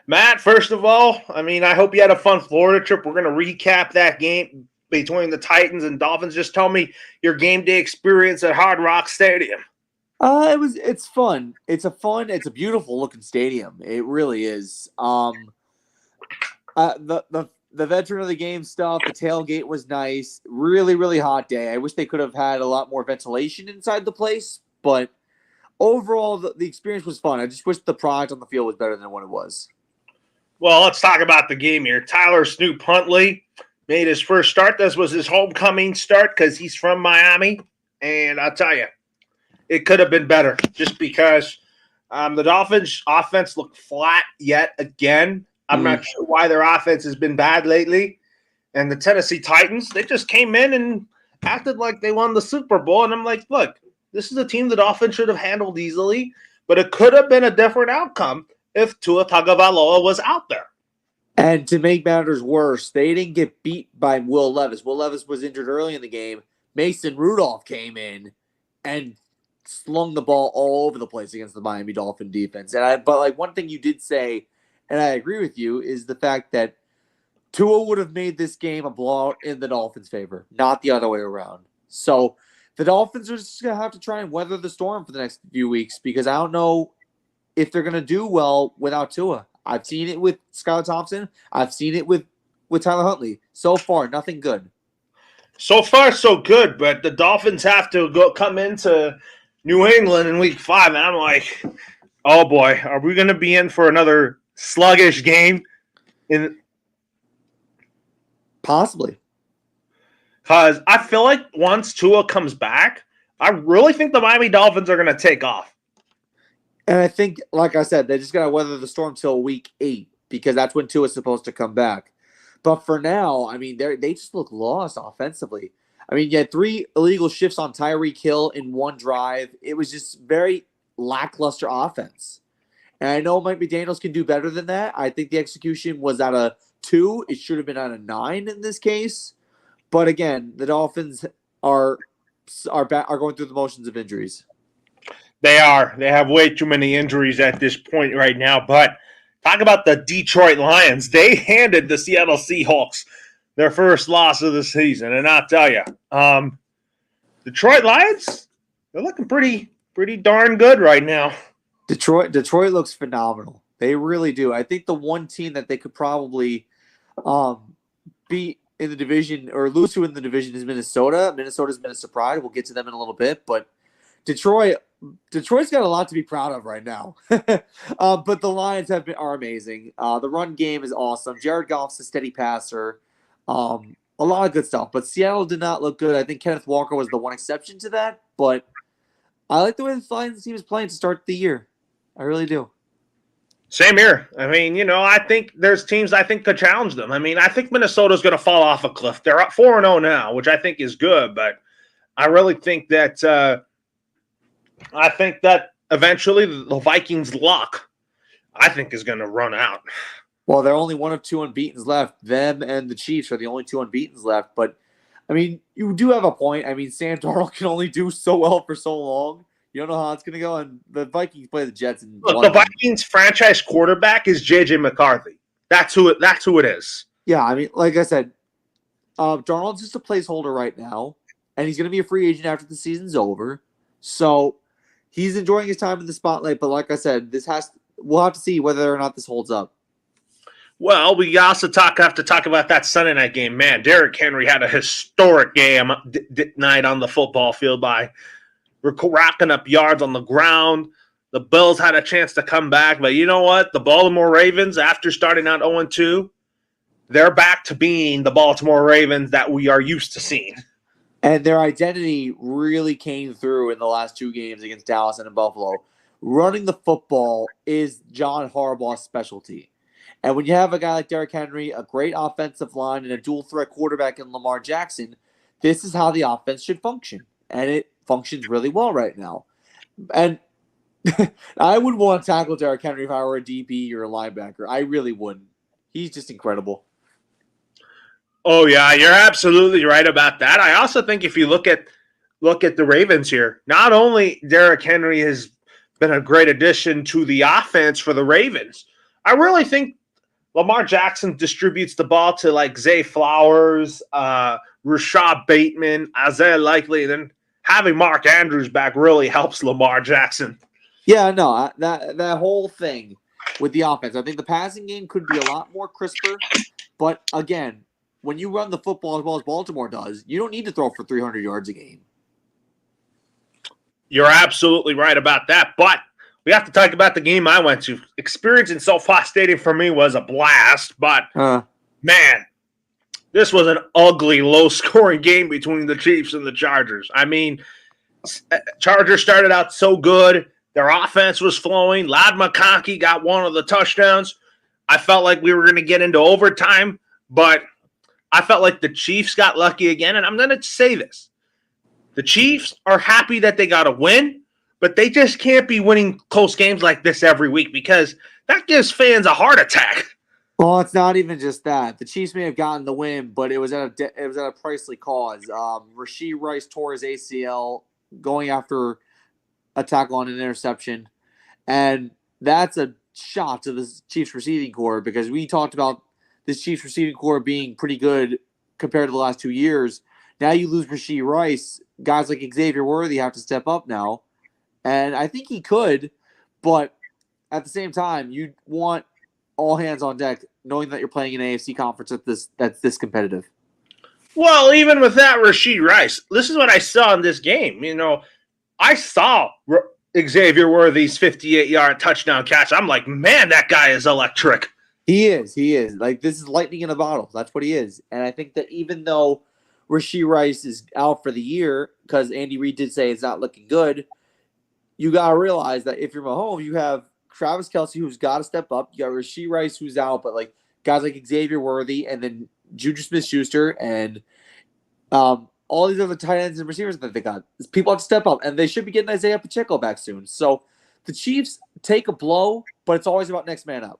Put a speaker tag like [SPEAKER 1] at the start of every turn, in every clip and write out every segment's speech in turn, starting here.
[SPEAKER 1] Matt, first of all, I hope you had a fun Florida trip. We're going to recap that game between the Titans and Dolphins. Just tell me your game day experience at Hard Rock Stadium.
[SPEAKER 2] It's fun. It's a beautiful looking stadium. It really is. The veteran of the game stuff, the tailgate was nice. Really, really hot day. I wish they could have had a lot more ventilation inside the place, but overall the experience was fun. I just wish the product on the field was better than what it was.
[SPEAKER 1] Well, let's talk about the game here. Tyler Snoop Huntley made his first start. This was his homecoming start because he's from Miami. And I'll tell you, it could have been better just because the Dolphins' offense looked flat yet again. I'm not sure why their offense has been bad lately. And the Tennessee Titans, they just came in and acted like they won the Super Bowl. And I'm like, look, this is a team the Dolphins should have handled easily, but it could have been a different outcome if Tua Tagovailoa was out there.
[SPEAKER 2] And to make matters worse, they didn't get beat by Will Levis. Will Levis was injured early in the game. Mason Rudolph came in and slung the ball all over the place against the Miami Dolphin defense. But one thing you did say, and I agree with you, is the fact that Tua would have made this game a blowout in the Dolphins' favor, not the other way around. So the Dolphins are just going to have to try and weather the storm for the next few weeks because I don't know if they're going to do well without Tua. I've seen it with Skylar Thompson. I've seen it with Tyler Huntley. So far, nothing good.
[SPEAKER 1] So far, so good, but the Dolphins have to come into New England in Week 5, and I'm like, oh boy, are we going to be in for another sluggish game?
[SPEAKER 2] Possibly.
[SPEAKER 1] Because I feel like once Tua comes back, I really think the Miami Dolphins are going to take off.
[SPEAKER 2] And I think, like I said, they just got to weather the storm till Week 8 because that's when Tua's supposed to come back. But for now, they just look lost offensively. You had 3 illegal shifts on Tyreek Hill in one drive. It was just very lackluster offense. And I know Mike McDaniels can do better than that. I think the execution was at a 2. It should have been at a 9 in this case. But again, the Dolphins are going through the motions of injuries.
[SPEAKER 1] They are. They have way too many injuries at this point right now. But talk about the Detroit Lions. They handed the Seattle Seahawks their first loss of the season. And I'll tell you, Detroit Lions, they're looking pretty darn good right now.
[SPEAKER 2] Detroit looks phenomenal. They really do. I think the one team that they could probably beat in the division or lose to in the division is Minnesota. Minnesota's been a surprise. We'll get to them in a little bit. But Detroit's got a lot to be proud of right now. But the Lions are amazing. The run game is awesome. Jared Goff's a steady passer. A lot of good stuff. But Seattle did not look good. I think Kenneth Walker was the one exception to that. But I like the way the Lions team is playing to start the year. I really do.
[SPEAKER 1] Same here. I think there's teams I think could challenge them. I think Minnesota's going to fall off a cliff. They're up 4-0 now, which I think is good. But I really think that eventually the Vikings' luck, I think, is going to run out.
[SPEAKER 2] Well, they're only one of 2 unbeatens left. Them and the Chiefs are the only 2 unbeatens left. But, you do have a point. Sam Darnold can only do so well for so long. You don't know how it's going to go. And the Vikings play the Jets.
[SPEAKER 1] Look, the Vikings' franchise quarterback is J.J. McCarthy. That's who it is.
[SPEAKER 2] Yeah, like I said, Darnold's just a placeholder right now. And he's going to be a free agent after the season's over. So he's enjoying his time in the spotlight. But like I said, we'll have to see whether or not this holds up.
[SPEAKER 1] Well, we also have to talk about that Sunday night game. Man, Derrick Henry had a historic game night on the football field by racking up yards on the ground. The Bills had a chance to come back, but you know what? The Baltimore Ravens, after starting out 0-2, they're back to being the Baltimore Ravens that we are used to seeing.
[SPEAKER 2] And their identity really came through in the last 2 games against Dallas and in Buffalo. Running the football is John Harbaugh's specialty. And when you have a guy like Derrick Henry, a great offensive line, and a dual-threat quarterback in Lamar Jackson, this is how the offense should function. And it functions really well right now. And I would want to tackle Derrick Henry if I were a DB or a linebacker. I really wouldn't. He's just incredible.
[SPEAKER 1] Oh, yeah, you're absolutely right about that. I also think if you look at the Ravens here, not only Derrick Henry has been a great addition to the offense for the Ravens, I really think Lamar Jackson distributes the ball to like Zay Flowers, Rashad Bateman, Isaiah Likely, and then having Mark Andrews back really helps Lamar Jackson.
[SPEAKER 2] Yeah, no, that whole thing with the offense, I think the passing game could be a lot more crisper. But again, when you run the football as well as Baltimore does, you don't need to throw for 300 yards a game.
[SPEAKER 1] You're absolutely right about that. But we have to talk about the game I went to. Experience in SoFi Stadium for me was a blast. But, man, this was an ugly, low-scoring game between the Chiefs and the Chargers. I mean, Chargers started out so good. Their offense was flowing. Ladd McConkey got one of the touchdowns. I felt like we were going to get into overtime, but I felt like the Chiefs got lucky again. And I'm going to say this. The Chiefs are happy that they got a win, but they just can't be winning close games like this every week because that gives fans a heart attack.
[SPEAKER 2] Well, it's not even just that. The Chiefs may have gotten the win, but it was at a pricely cause. Rashee Rice tore his ACL going after a tackle on an interception, and that's a shot to the Chiefs receiving corps because we talked about this Chiefs receiving corps being pretty good compared to the last 2 years. Now you lose Rashee Rice. Guys like Xavier Worthy have to step up now, and I think he could, but at the same time, you want all hands on deck, knowing that you're playing an AFC conference that's this competitive.
[SPEAKER 1] Well, even with that, Rashee Rice, this is what I saw in this game. You know, I saw Xavier Worthy's 58-yard touchdown catch. I'm like, man, that guy is electric.
[SPEAKER 2] He is. Like, this is lightning in a bottle. That's what he is. And I think that even though Rashee Rice is out for the year, because Andy Reid did say it's not looking good, you got to realize that if you're Mahomes, you have Travis Kelce, who's got to step up. You got Rashee Rice, who's out, but like guys like Xavier Worthy and then Juju Smith-Schuster and all these other tight ends and receivers that they got. People have to step up, and they should be getting Isaiah Pacheco back soon. So the Chiefs take a blow, but it's always about next man up.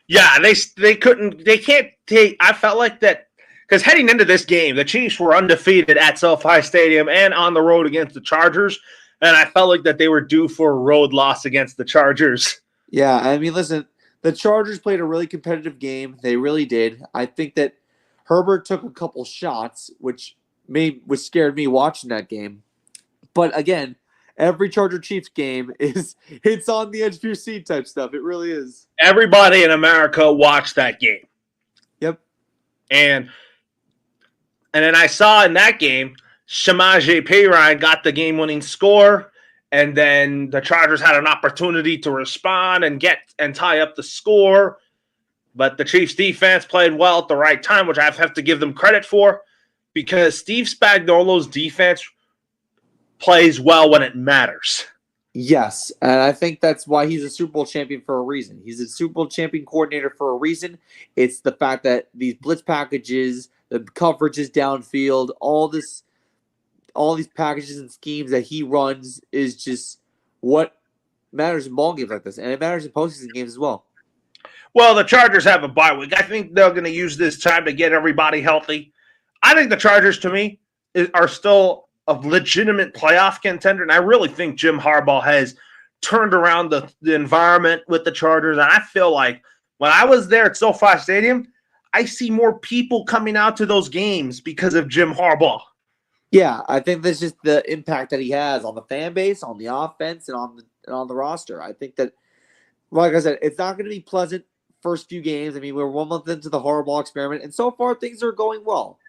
[SPEAKER 1] Yeah, they can't take. I felt like that because heading into this game, the Chiefs were undefeated at SoFi Stadium and on the road against the Chargers, and I felt like that they were due for a road loss against the Chargers.
[SPEAKER 2] Yeah, I mean, listen, the Chargers played a really competitive game. They really did. I think that Herbert took a couple shots, which scared me watching that game. But again, every Charger-Chiefs game it's on the edge of your seat type stuff. It really is.
[SPEAKER 1] Everybody in America watched that game.
[SPEAKER 2] Yep.
[SPEAKER 1] And then I saw in that game, Samaje Perine got the game-winning score, and then the Chargers had an opportunity to respond and tie up the score. But the Chiefs defense played well at the right time, which I have to give them credit for, because Steve Spagnuolo's defense plays well when it matters.
[SPEAKER 2] Yes, and I think that's why he's a Super Bowl champion for a reason. He's a Super Bowl champion coordinator for a reason. It's the fact that these blitz packages, the coverages downfield, all these packages and schemes that he runs is just what matters in ball games like this, and it matters in postseason games as well.
[SPEAKER 1] Well, the Chargers have a bye week. I think they're going to use this time to get everybody healthy. I think the Chargers, to me, are still a legitimate playoff contender, and I really think Jim Harbaugh has turned around the environment with the Chargers, and I feel like when I was there at SoFi Stadium, I see more people coming out to those games because of Jim Harbaugh.
[SPEAKER 2] Yeah, I think that's just the impact that he has on the fan base, on the offense, and on the roster. I think that, like I said, it's not going to be pleasant first few games. I mean, we're 1 month into the Harbaugh experiment, and so far things are going well.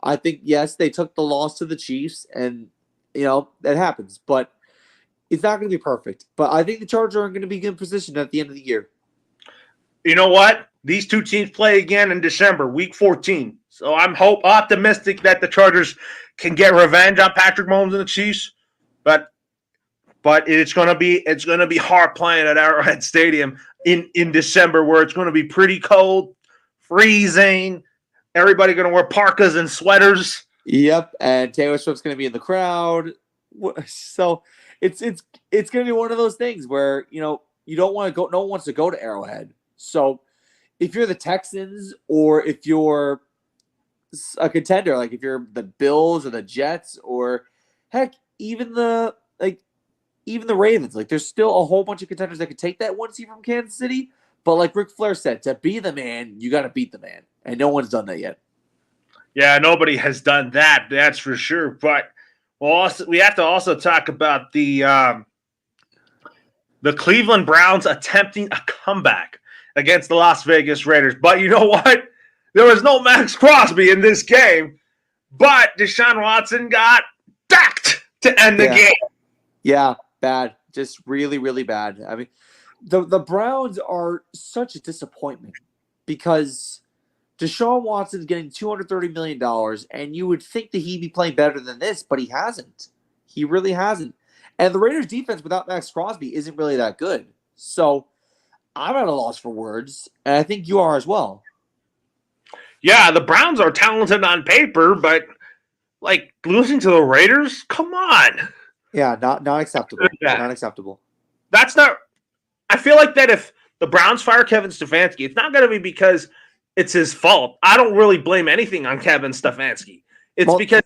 [SPEAKER 2] I think, yes, they took the loss to the Chiefs, and, that happens. But it's not going to be perfect. But I think the Chargers are going to be in good position at the end of the year.
[SPEAKER 1] You know what? These two teams play again in December, week 14. So I'm optimistic that the Chargers can get revenge on Patrick Mahomes and the Chiefs. But it's going to be hard playing at Arrowhead Stadium in December, where it's going to be pretty cold, freezing. Everybody going to wear parkas and sweaters.
[SPEAKER 2] Yep, and Taylor Swift's going to be in the crowd. So it's going to be one of those things where, you don't want to go. No one wants to go to Arrowhead. So if you're the Texans or if you're a contender, like if you're the Bills or the Jets or heck, even the Ravens, like there's still a whole bunch of contenders that could take that 1 seed from Kansas City. But like Ric Flair said, to be the man, you got to beat the man. And no one's done that yet.
[SPEAKER 1] Yeah, nobody has done that. That's for sure. But we have to also talk about the Cleveland Browns attempting a comeback against the Las Vegas Raiders. But you know what? There was no Max Crosby in this game, but Deshaun Watson got sacked to end the game.
[SPEAKER 2] Yeah, bad. Just really, really bad. I mean, the Browns are such a disappointment because Deshaun Watson's getting $230 million, and you would think that he'd be playing better than this, but he hasn't. He really hasn't. And the Raiders' defense without Max Crosby isn't really that good. So I'm at a loss for words, and I think you are as well.
[SPEAKER 1] Yeah, the Browns are talented on paper, but like losing to the Raiders, come on.
[SPEAKER 2] Yeah, not acceptable. Not acceptable.
[SPEAKER 1] That's not. I feel like that if the Browns fire Kevin Stefanski, it's not going to be because it's his fault. I don't really blame anything on Kevin Stefanski. It's because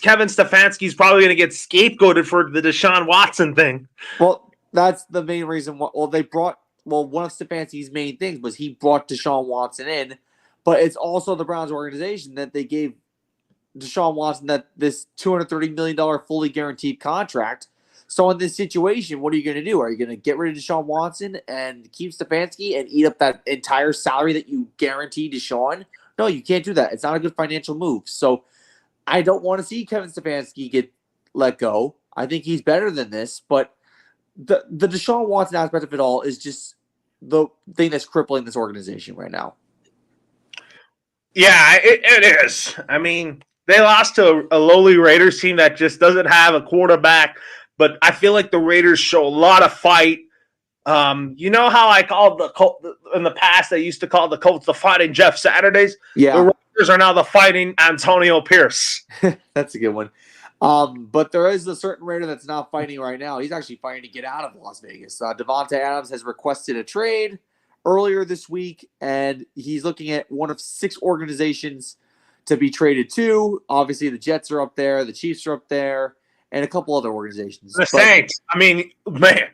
[SPEAKER 1] Kevin Stefanski's probably going to get scapegoated for the Deshaun Watson thing.
[SPEAKER 2] Well, that's the main reason. One of Stefanski's main things was he brought Deshaun Watson in, but it's also the Browns organization that they gave Deshaun Watson this $230 million fully guaranteed contract. So in this situation, what are you going to do? Are you going to get rid of Deshaun Watson and keep Stefanski and eat up that entire salary that you guaranteed Deshaun? No, you can't do that. It's not a good financial move. So I don't want to see Kevin Stefanski get let go. I think he's better than this, but the Deshaun Watson aspect of it all is just the thing that's crippling this organization right now.
[SPEAKER 1] Yeah, it is. I mean, they lost to a lowly Raiders team that just doesn't have a quarterback, but I feel like the Raiders show a lot of fight. You know how I called the Colts in the past? They used to call the Colts the Fighting Jeff Saturdays.
[SPEAKER 2] Yeah,
[SPEAKER 1] the Raiders are now the Fighting Antonio Pierce.
[SPEAKER 2] That's a good one. But there is a certain Raider that's not fighting right now. He's actually fighting to get out of Las Vegas. Davante Adams has requested a trade earlier this week, and he's looking at one of 6 organizations to be traded to. Obviously, the Jets are up there, the Chiefs are up there, and a couple other organizations.
[SPEAKER 1] The Saints. I mean, man,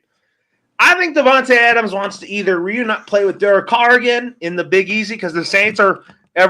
[SPEAKER 1] I think Davante Adams wants to either play with Derek Carr again in the Big Easy because the Saints are.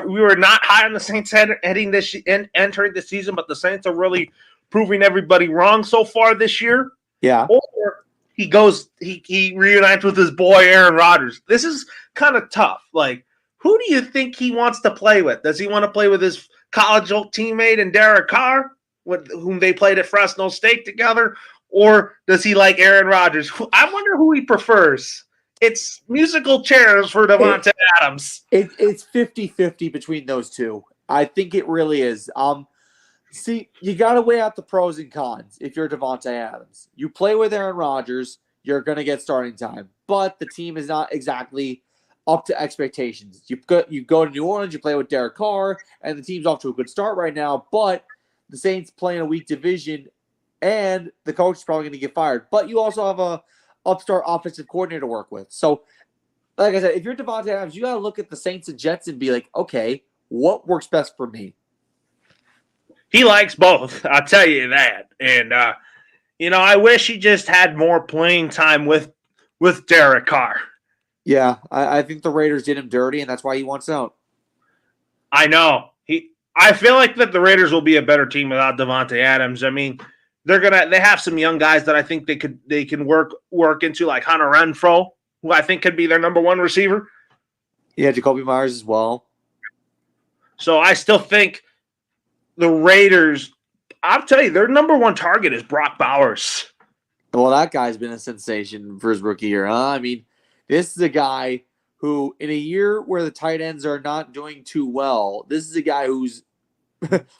[SPEAKER 1] We were not high on the Saints entering the season, but the Saints are really proving everybody wrong so far this year.
[SPEAKER 2] Yeah.
[SPEAKER 1] Or he reunites with his boy Aaron Rodgers. This is kind of tough. Like, who do you think he wants to play with? Does he want to play with his college teammate and Derek Carr, with whom they played at Fresno State together? Or does he like Aaron Rodgers? I wonder who he prefers. It's musical chairs for Davante Adams.
[SPEAKER 2] It's 50-50 between those two. I think it really is. See, you got to weigh out the pros and cons if you're Davante Adams. You play with Aaron Rodgers, you're going to get starting time. But the team is not exactly up to expectations. You go to New Orleans, you play with Derek Carr, and the team's off to a good start right now. But the Saints play in a weak division, and the coach is probably going to get fired. But you also have a upstart offensive coordinator to work with. So, like I said, if you're Davante Adams, you got to look at the Saints and Jets and be like, okay, what works best for me?
[SPEAKER 1] He likes both. I'll tell you that. And, I wish he just had more playing time with Derek Carr.
[SPEAKER 2] Yeah, I think the Raiders did him dirty, and that's why he wants out.
[SPEAKER 1] I know. I feel like that the Raiders will be a better team without Davante Adams. I mean, they have some young guys that I think they can work into, like Hunter Renfrow, who I think could be their number 1 receiver.
[SPEAKER 2] Yeah, Jacoby Myers as well.
[SPEAKER 1] So I still think the Raiders, I'll tell you, their number 1 target is Brock Bowers.
[SPEAKER 2] Well, that guy's been a sensation for his rookie year, huh? I mean, this is a guy who, in a year where the tight ends are not doing too well, this is a guy who's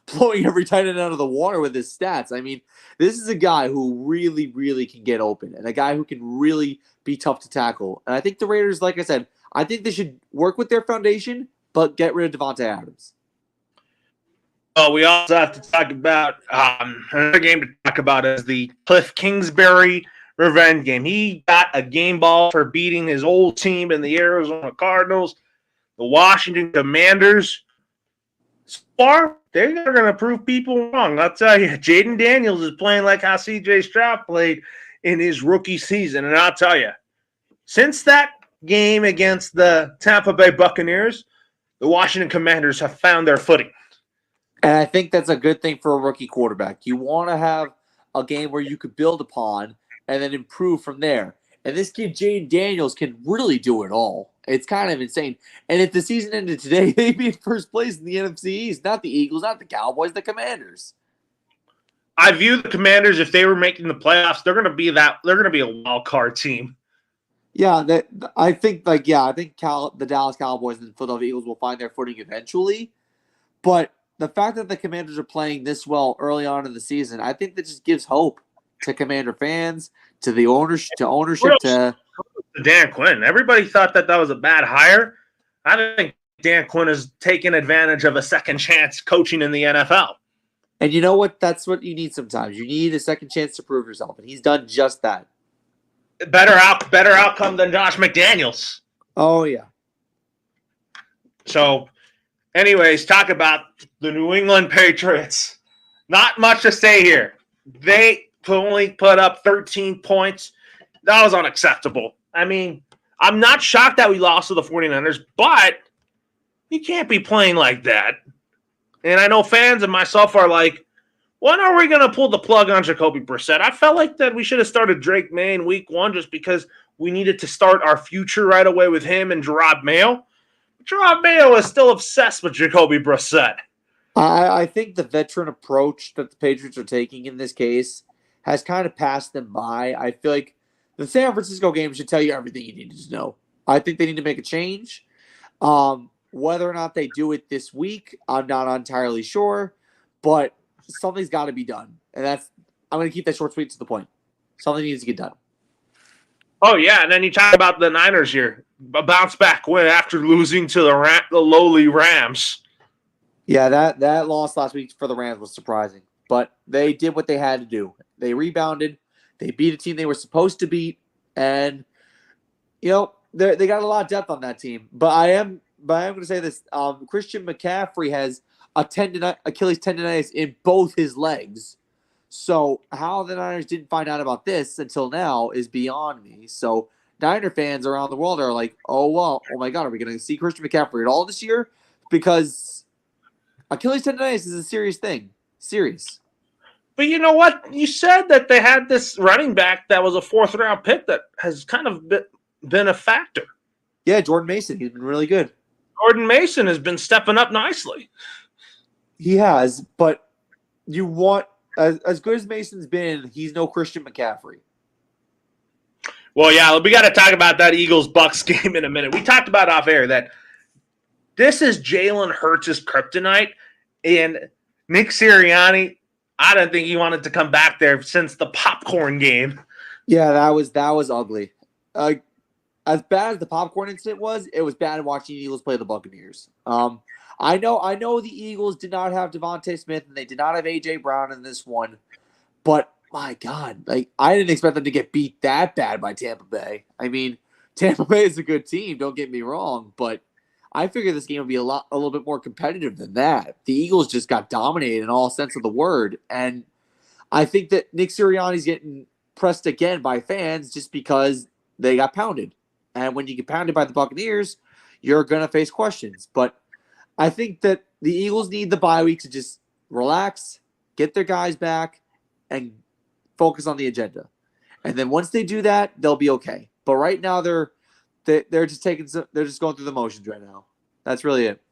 [SPEAKER 2] blowing every tight end out of the water with his stats. I mean, this is a guy who really, really can get open and a guy who can really be tough to tackle. And I think the Raiders, like I said, I think they should work with their foundation, but get rid of Davante Adams.
[SPEAKER 1] Oh, we also have to talk about another game to talk about is the Cliff Kingsbury revenge game. He got a game ball for beating his old team in the Arizona Cardinals, the Washington Commanders. So far, they're going to prove people wrong. I'll tell you, Jaden Daniels is playing like how C.J. Stroud played in his rookie season. And I'll tell you, since that game against the Tampa Bay Buccaneers, the Washington Commanders have found their footing.
[SPEAKER 2] And I think that's a good thing for a rookie quarterback. You want to have a game where you could build upon and then improve from there. And this kid, Jaden Daniels, can really do it all. It's kind of insane. And if the season ended today, they'd be in first place in the NFC East. Not the Eagles, not the Cowboys, the Commanders.
[SPEAKER 1] I view the Commanders, if they were making the playoffs, they're going to be a wild card team.
[SPEAKER 2] Yeah, I think the Dallas Cowboys and the Philadelphia Eagles will find their footing eventually. But the fact that the Commanders are playing this well early on in the season, I think that just gives hope to Commander fans, to the ownership, to
[SPEAKER 1] Dan Quinn. Everybody thought that was a bad hire. I think Dan Quinn has taken advantage of a second chance coaching in the NFL.
[SPEAKER 2] And you know what? That's what you need sometimes. You need a second chance to prove yourself, and he's done just that.
[SPEAKER 1] Better outcome than Josh McDaniels.
[SPEAKER 2] Oh, yeah.
[SPEAKER 1] So, anyways, talk about the New England Patriots. Not much to say here. They only put up 13 points. That was unacceptable. I mean, I'm not shocked that we lost to the 49ers, but you can't be playing like that. And I know fans and myself are like, when are we going to pull the plug on Jacoby Brissett? I felt like that we should have started Drake May in week 1 just because we needed to start our future right away with him and Gerard Mayo. Gerard Mayo is still obsessed with Jacoby Brissett.
[SPEAKER 2] I think the veteran approach that the Patriots are taking in this case has kind of passed them by. I feel like the San Francisco game should tell you everything you needed to know. I think they need to make a change. Whether or not they do it this week, I'm not entirely sure, but something's got to be done. And I'm going to keep that short, sweet, to the point. Something needs to get done.
[SPEAKER 1] Oh, yeah, and then you talk about the Niners here. A bounce-back win after losing to the lowly Rams.
[SPEAKER 2] Yeah, that loss last week for the Rams was surprising. But they did what they had to do. They rebounded. They beat a team they were supposed to beat. And, they got a lot of depth on that team. But I am going to say this. Christian McCaffrey has Achilles tendonitis in both his legs. So how the Niners didn't find out about this until now is beyond me. So Niner fans around the world are like, oh my God, are we going to see Christian McCaffrey at all this year? Because Achilles tendonitis is a serious thing. Serious.
[SPEAKER 1] But you know what? You said that they had this running back that was a 4th-round pick that has kind of been a factor.
[SPEAKER 2] Yeah, Jordan Mason. He's been really good.
[SPEAKER 1] Jordan Mason has been stepping up nicely.
[SPEAKER 2] He has, but you want as good as Mason's been, he's no Christian McCaffrey.
[SPEAKER 1] Well, yeah, we got to talk about that Eagles-Bucks game in a minute. We talked about off air that this is Jalen Hurts' kryptonite, and Nick Sirianni, I don't think he wanted to come back there since the popcorn game.
[SPEAKER 2] Yeah, that was ugly. As bad as the popcorn incident was, it was bad watching the Eagles play the Buccaneers. I know the Eagles did not have Devontae Smith and they did not have A.J. Brown in this one, but my God, I didn't expect them to get beat that bad by Tampa Bay. I mean, Tampa Bay is a good team, don't get me wrong, but I figured this game would be a little bit more competitive than that. The Eagles just got dominated in all sense of the word, and I think that Nick Sirianni's getting pressed again by fans just because they got pounded. And when you get pounded by the Buccaneers, you're going to face questions. But I think that the Eagles need the bye week to just relax, get their guys back, and focus on the agenda. And then once they do that, they'll be okay. But right now, they're just going through the motions right now. That's really it.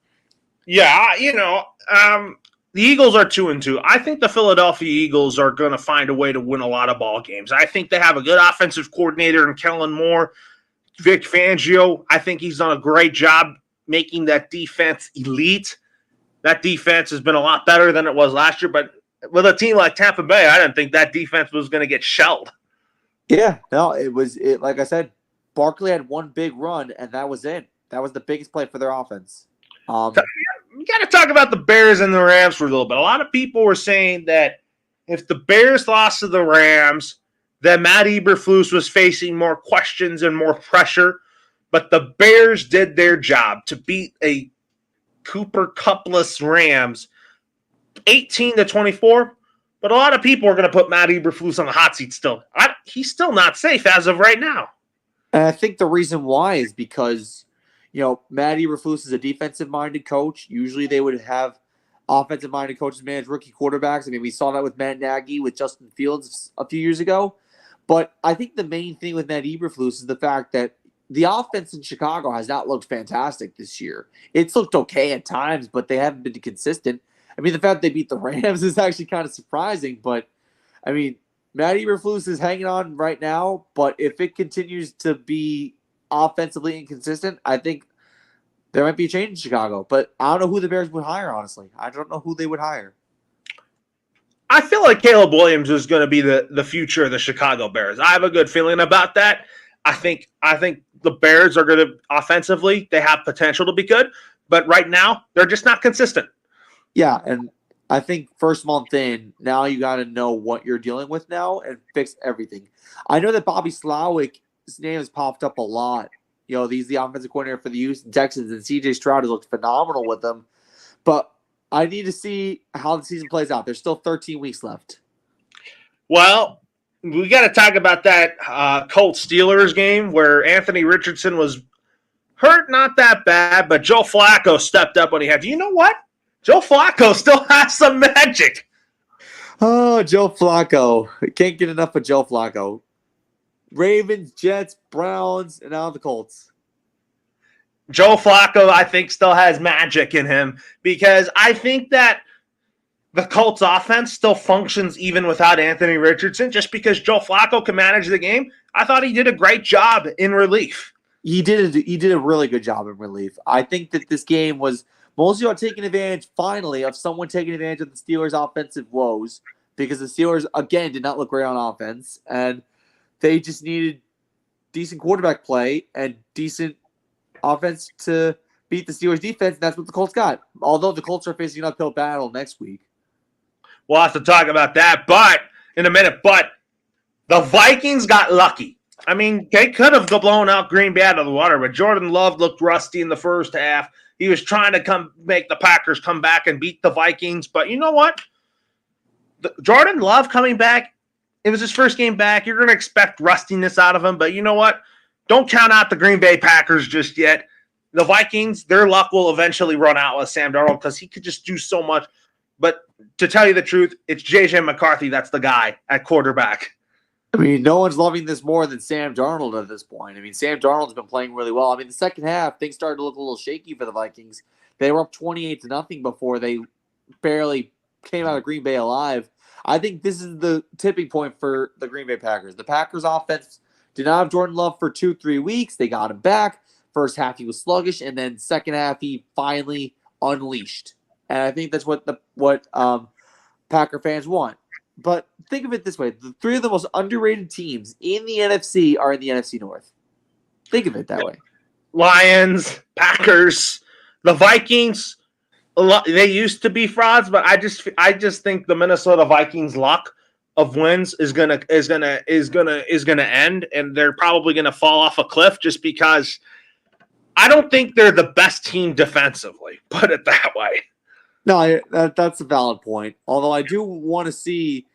[SPEAKER 1] Yeah, the Eagles are 2-2. I think the Philadelphia Eagles are going to find a way to win a lot of ball games. I think they have a good offensive coordinator in Kellen Moore. Vic Fangio, I think he's done a great job making that defense elite. That defense has been a lot better than it was last year, but with a team like Tampa Bay, I didn't think that defense was going to get shelled.
[SPEAKER 2] Yeah, no, it like I said, Barkley had one big run, and that was it. That was the biggest play for their offense.
[SPEAKER 1] You got to talk about the Bears and the Rams for a little bit. A lot of people were saying that if the Bears lost to the Rams, then Matt Eberflus was facing more questions and more pressure. But the Bears did their job to beat a Cooper Cup-less Rams 18-24. But a lot of people are going to put Matt Eberflus on the hot seat still. He's still not safe as of right now.
[SPEAKER 2] And I think the reason why is because, Matt Eberflus is a defensive-minded coach. Usually they would have offensive-minded coaches manage rookie quarterbacks. I mean, we saw that with Matt Nagy, with Justin Fields a few years ago. But I think the main thing with Matt Eberflus is the fact that the offense in Chicago has not looked fantastic this year. It's looked okay at times, but they haven't been consistent. I mean, the fact they beat the Rams is actually kind of surprising, but I mean, Matt Eberflus is hanging on right now, but if it continues to be offensively inconsistent, I think there might be a change in Chicago. But I don't know who the Bears would hire, honestly. I don't know who they would hire.
[SPEAKER 1] I feel like Caleb Williams is going to be the future of the Chicago Bears. I have a good feeling about that. I think the Bears are going to offensively, they have potential to be good, but right now they're just not consistent.
[SPEAKER 2] Yeah, and I think first month in, now you got to know what you're dealing with now and fix everything. I know that Bobby Slowick's name has popped up a lot. He's the offensive coordinator for the Houston Texans, and C.J. Stroud has looked phenomenal with them. But I need to see how the season plays out. There's still 13 weeks left.
[SPEAKER 1] Well, we got to talk about that Colts Steelers game where Anthony Richardson was hurt, not that bad, but Joe Flacco stepped up when he had. You know what? Joe Flacco still has some magic.
[SPEAKER 2] Oh, Joe Flacco. Can't get enough of Joe Flacco. Ravens, Jets, Browns, and now the Colts.
[SPEAKER 1] Joe Flacco, I think, still has magic in him because I think that the Colts offense still functions even without Anthony Richardson just because Joe Flacco can manage the game. I thought he did a great job in relief.
[SPEAKER 2] He did a really good job in relief. I think that this game was mostly about taking advantage, finally, of someone taking advantage of the Steelers' offensive woes because the Steelers, again, did not look great on offense, and they just needed decent quarterback play and decent offense to beat the Steelers' defense, and that's what the Colts got. Although the Colts are facing an uphill battle next week.
[SPEAKER 1] We'll have to talk about that in a minute, but the Vikings got lucky. I mean, they could have blown out Green Bay out of the water, but Jordan Love looked rusty in the first half. He was trying to make the Packers come back and beat the Vikings. But you know what? Jordan Love coming back, it was his first game back. You're going to expect rustiness out of him. But you know what? Don't count out the Green Bay Packers just yet. The Vikings, their luck will eventually run out with Sam Darnold because he could just do so much. But to tell you the truth, it's J.J. McCarthy that's the guy at quarterback.
[SPEAKER 2] I mean, no one's loving this more than Sam Darnold at this point. I mean, Sam Darnold's been playing really well. I mean, the second half, things started to look a little shaky for the Vikings. They were up 28-0 before they barely came out of Green Bay alive. I think this is the tipping point for the Green Bay Packers. The Packers offense did not have Jordan Love for 2-3 weeks. They got him back. First half, he was sluggish, and then second half, he finally unleashed. And I think that's what Packer fans want. But think of it this way. The three of the most underrated teams in the NFC are in the NFC North. Think of it that way.
[SPEAKER 1] Lions, Packers, the Vikings, they used to be frauds, but I just think the Minnesota Vikings luck of wins is gonna end, and they're probably gonna fall off a cliff just because I don't think they're the best team defensively. Put it that way.
[SPEAKER 2] No, that's a valid point. Although I do want to see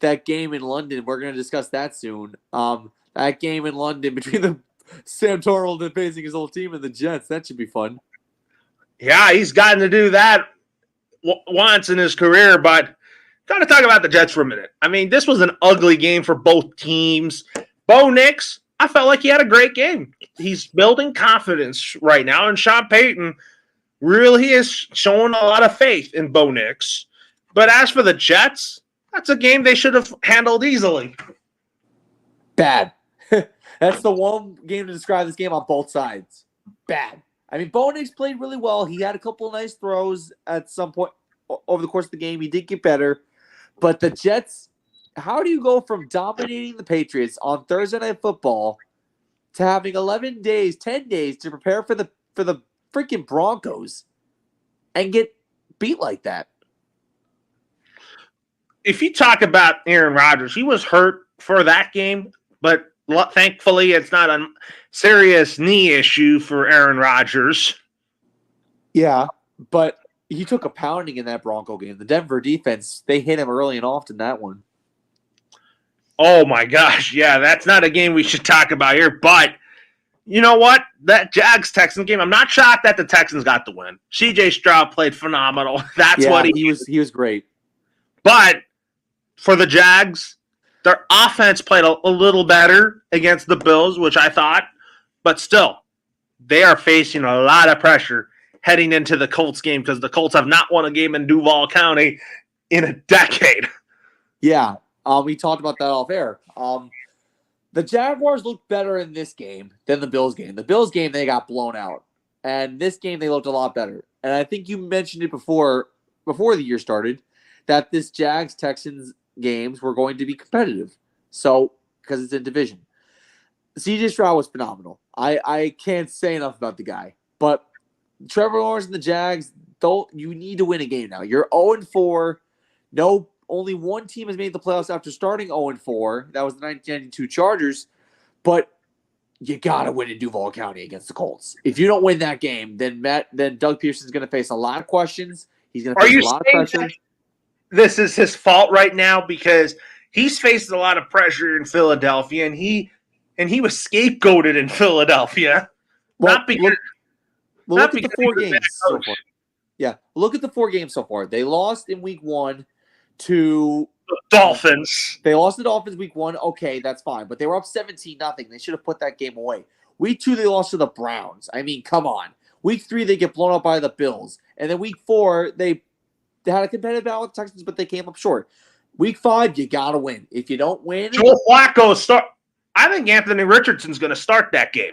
[SPEAKER 2] that game in London. We're going to discuss that soon. That game in London between the Sam Darnold and facing his old team and the Jets. That should be fun.
[SPEAKER 1] Yeah, he's gotten to do that once in his career, but got to talk about the Jets for a minute. I mean, this was an ugly game for both teams. Bo Nix, I felt like he had a great game. He's building confidence right now, and Sean Payton really is showing a lot of faith in Bo Nix. But as for the Jets, that's a game they should have handled easily.
[SPEAKER 2] Bad. That's the one game to describe this game on both sides. Bad. I mean, Bo Nix played really well. He had a couple of nice throws at some point over the course of the game. He did get better. But the Jets, how do you go from dominating the Patriots on Thursday Night Football to having 10 days to prepare for the freaking Broncos and get beat like that?
[SPEAKER 1] If you talk about Aaron Rodgers, he was hurt for that game, but thankfully it's not a serious knee issue for Aaron Rodgers.
[SPEAKER 2] Yeah, but he took a pounding in that Bronco game. The Denver defense, they hit him early and often that one.
[SPEAKER 1] Oh my gosh, yeah, that's not a game we should talk about here, but You know what? That Jags-Texans game, I'm not shocked that the Texans got the win. C.J. Stroud played phenomenal. That's what
[SPEAKER 2] he was great.
[SPEAKER 1] But for the Jags, their offense played a little better against the Bills, which I thought. But still, they are facing a lot of pressure heading into the Colts game because the Colts have not won a game in Duval County in a decade.
[SPEAKER 2] Yeah, we talked about that off air. The Jaguars looked better in this game than the Bills game. The Bills game, they got blown out. And this game, they looked a lot better. And I think you mentioned it before the year started, that this Jags-Texans games were going to be competitive. So, because it's in division. C.J. Stroud was phenomenal. I can't say enough about the guy. But Trevor Lawrence and the Jags, you need to win a game now. You're 0-4. Only one team has made the playoffs after starting 0-4. That was the 1992 Chargers. But you got to win in Duval County against the Colts. If you don't win that game, then Doug Pearson's going to face a lot of questions. He's going to face a lot of pressure.
[SPEAKER 1] This is his fault right now because he's faced a lot of pressure in Philadelphia, and he was scapegoated in Philadelphia.
[SPEAKER 2] Well,
[SPEAKER 1] not because
[SPEAKER 2] look at the 4 games so far. Yeah, look at the 4 games so far. They lost in week 1 to
[SPEAKER 1] the Dolphins.
[SPEAKER 2] They lost the Dolphins week 1. Okay, that's fine. But they were up 17-0. They should have put that game away. Week 2, they lost to the Browns. I mean, come on. Week 3, they get blown up by the Bills. And then week 4, they had a competitive battle with the Texans, but they came up short. Week 5, you got to win. If you don't win...
[SPEAKER 1] Joe Flacco start. I think Anthony Richardson's going to start that game.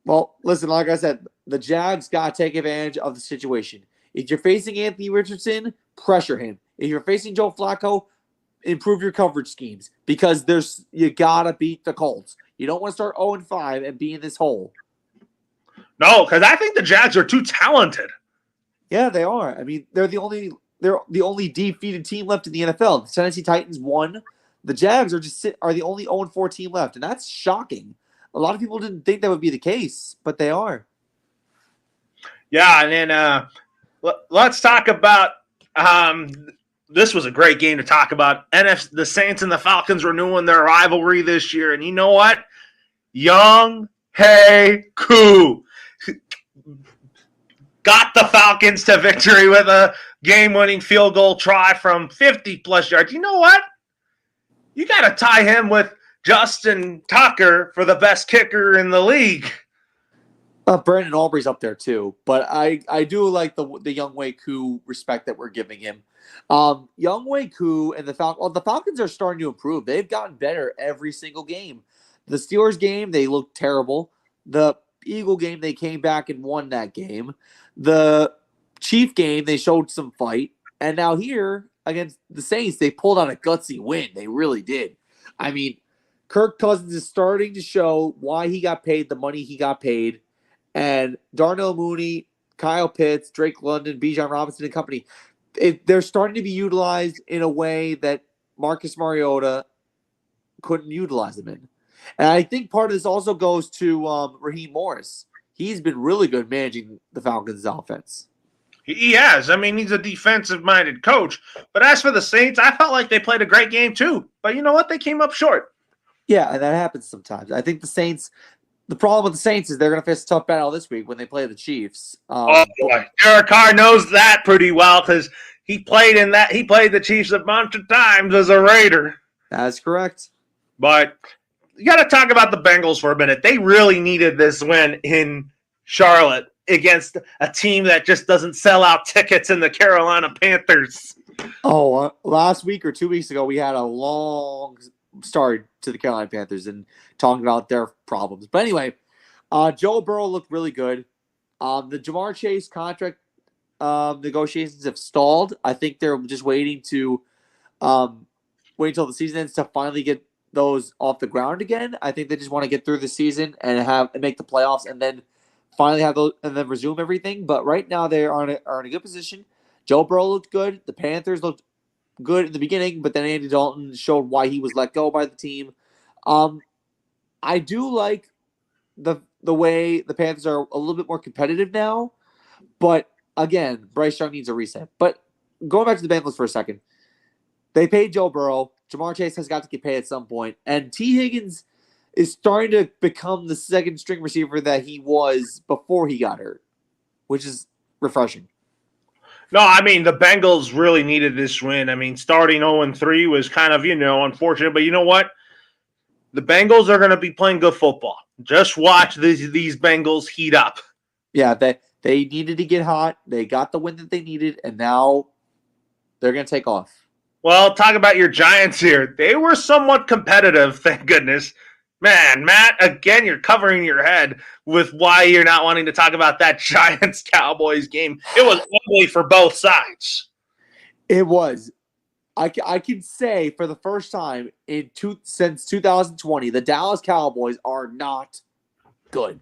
[SPEAKER 2] Well, listen, like I said, the Jags got to take advantage of the situation. If you're facing Anthony Richardson, pressure him. If you're facing Joe Flacco, improve your coverage schemes because you got to beat the Colts. You don't want to start 0-5 and be in this hole.
[SPEAKER 1] No, because I think the Jags are too talented.
[SPEAKER 2] Yeah, they are. I mean, they're the only defeated team left in the NFL. The Tennessee Titans won. The Jags are the only 0-4 team left, and that's shocking. A lot of people didn't think that would be the case, but they are.
[SPEAKER 1] Yeah, and then let's talk about this was a great game to talk about. The Saints and the Falcons renewing their rivalry this year, and you know what? Young Hey Koo got the Falcons to victory with a game-winning field goal try from 50-plus yards. You know what? You got to tie him with Justin Tucker for the best kicker in the league.
[SPEAKER 2] Brandon Aubrey's up there too, but I do like the Young Wei Koo respect that we're giving him. Young Wei Koo and the Falcons are starting to improve. They've gotten better every single game. The Steelers game, they looked terrible. The Eagle game, they came back and won that game. The Chief game, they showed some fight. And now here, against the Saints, they pulled out a gutsy win. They really did. I mean, Kirk Cousins is starting to show why he got paid the money he got paid. And Darnell Mooney, Kyle Pitts, Drake London, Bijan Robinson and company, they're starting to be utilized in a way that Marcus Mariota couldn't utilize them in. And I think part of this also goes to Raheem Morris. He's been really good managing the Falcons' offense.
[SPEAKER 1] He has. I mean, he's a defensive-minded coach. But as for the Saints, I felt like they played a great game too. But you know what? They came up short.
[SPEAKER 2] Yeah, and that happens sometimes. I think the problem with the Saints is they're going to face a tough battle this week when they play the Chiefs.
[SPEAKER 1] Oh boy, Derek Carr knows that pretty well because he played the Chiefs a bunch of times as a Raider.
[SPEAKER 2] That's correct.
[SPEAKER 1] But you got to talk about the Bengals for a minute. They really needed this win in Charlotte against a team that just doesn't sell out tickets in the Carolina Panthers.
[SPEAKER 2] Oh, last week or 2 weeks ago, we had a long start to the Carolina Panthers and talking about their problems. But anyway, Joe Burrow looked really good. The Jamar Chase contract negotiations have stalled. I think they're just waiting to wait until the season ends to finally get those off the ground again. I think they just want to get through the season and make the playoffs and then finally have those and then resume everything. But right now they are in a good position. Joe Burrow looked good. The Panthers looked good in the beginning, but then Andy Dalton showed why he was let go by the team. I do like the way the Panthers are a little bit more competitive now, but again, Bryce Young needs a reset. But going back to the Bengals for a second, they paid Joe Burrow. Jamar Chase has got to get paid at some point, and T. Higgins is starting to become the second string receiver that he was before he got hurt, which is refreshing.
[SPEAKER 1] No, I mean, the Bengals really needed this win. I mean, starting 0-3 was kind of, unfortunate. But you know what? The Bengals are going to be playing good football. Just watch these Bengals heat up.
[SPEAKER 2] Yeah, they needed to get hot. They got the win that they needed, and now they're going to take off.
[SPEAKER 1] Well, talk about your Giants here. They were somewhat competitive, thank goodness. Man, Matt, again, you're covering your head with why you're not wanting to talk about that Giants-Cowboys game. It was ugly for both sides.
[SPEAKER 2] It was. I can say for the first time since 2020, the Dallas Cowboys are not good.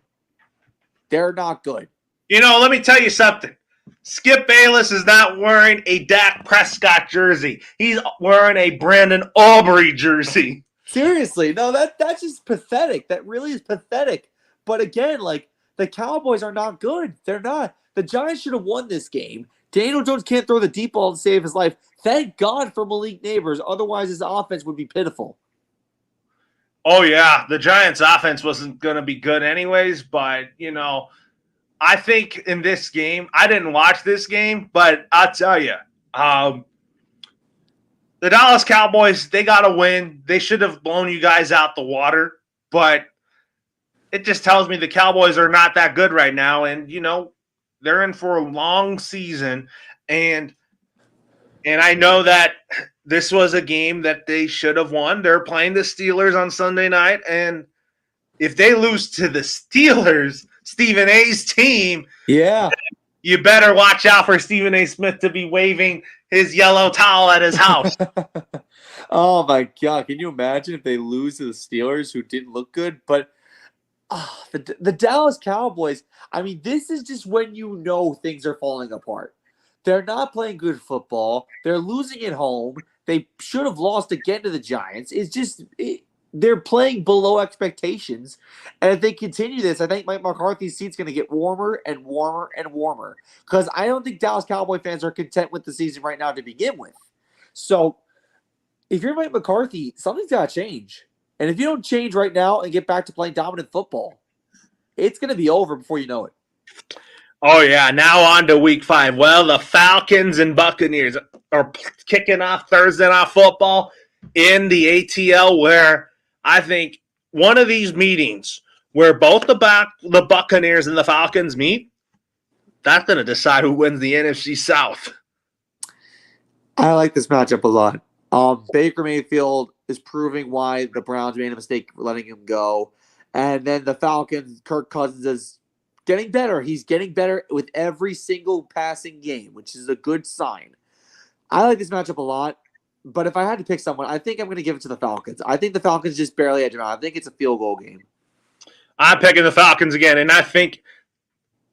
[SPEAKER 2] They're not good.
[SPEAKER 1] Let me tell you something. Skip Bayless is not wearing a Dak Prescott jersey. He's wearing a Brandon Aubrey jersey.
[SPEAKER 2] Seriously, no, that's just pathetic. That really is pathetic. But again, the Cowboys are not good. They're not. The Giants should have won this game. Daniel Jones can't throw the deep ball to save his life. Thank God for Malik Neighbors. Otherwise, his offense would be pitiful.
[SPEAKER 1] Oh, yeah. The Giants' offense wasn't going to be good anyways. But, I think in this game, I didn't watch this game, but I'll tell you, the Dallas Cowboys, they got to win. They should have blown you guys out the water. But it just tells me the Cowboys are not that good right now. And, they're in for a long season. And I know that this was a game that they should have won. They're playing the Steelers on Sunday night. And if they lose to the Steelers, Stephen A's team,
[SPEAKER 2] yeah,
[SPEAKER 1] you better watch out for Stephen A. Smith to be waving his yellow towel at his house.
[SPEAKER 2] Oh, my God. Can you imagine if they lose to the Steelers, who didn't look good? But the Dallas Cowboys, I mean, this is just when things are falling apart. They're not playing good football. They're losing at home. They should have lost again to the Giants. It's just they're playing below expectations. And if they continue this, I think Mike McCarthy's seat's going to get warmer and warmer and warmer. Because I don't think Dallas Cowboy fans are content with the season right now to begin with. So if you're Mike McCarthy, something's got to change. And if you don't change right now and get back to playing dominant football, it's going to be over before you know it.
[SPEAKER 1] Oh, yeah. Now on to week 5. Well, the Falcons and Buccaneers are kicking off Thursday Night Football in the ATL, where I think one of these meetings where both the Buccaneers and the Falcons meet, that's going to decide who wins the NFC South.
[SPEAKER 2] I like this matchup a lot. Baker Mayfield is proving why the Browns made a mistake letting him go. And then the Falcons, Kirk Cousins is getting better. He's getting better with every single passing game, which is a good sign. I like this matchup a lot. But if I had to pick someone, I think I'm going to give it to the Falcons. I think the Falcons just barely edge them out. I think it's a field goal game.
[SPEAKER 1] I'm picking the Falcons again, and I think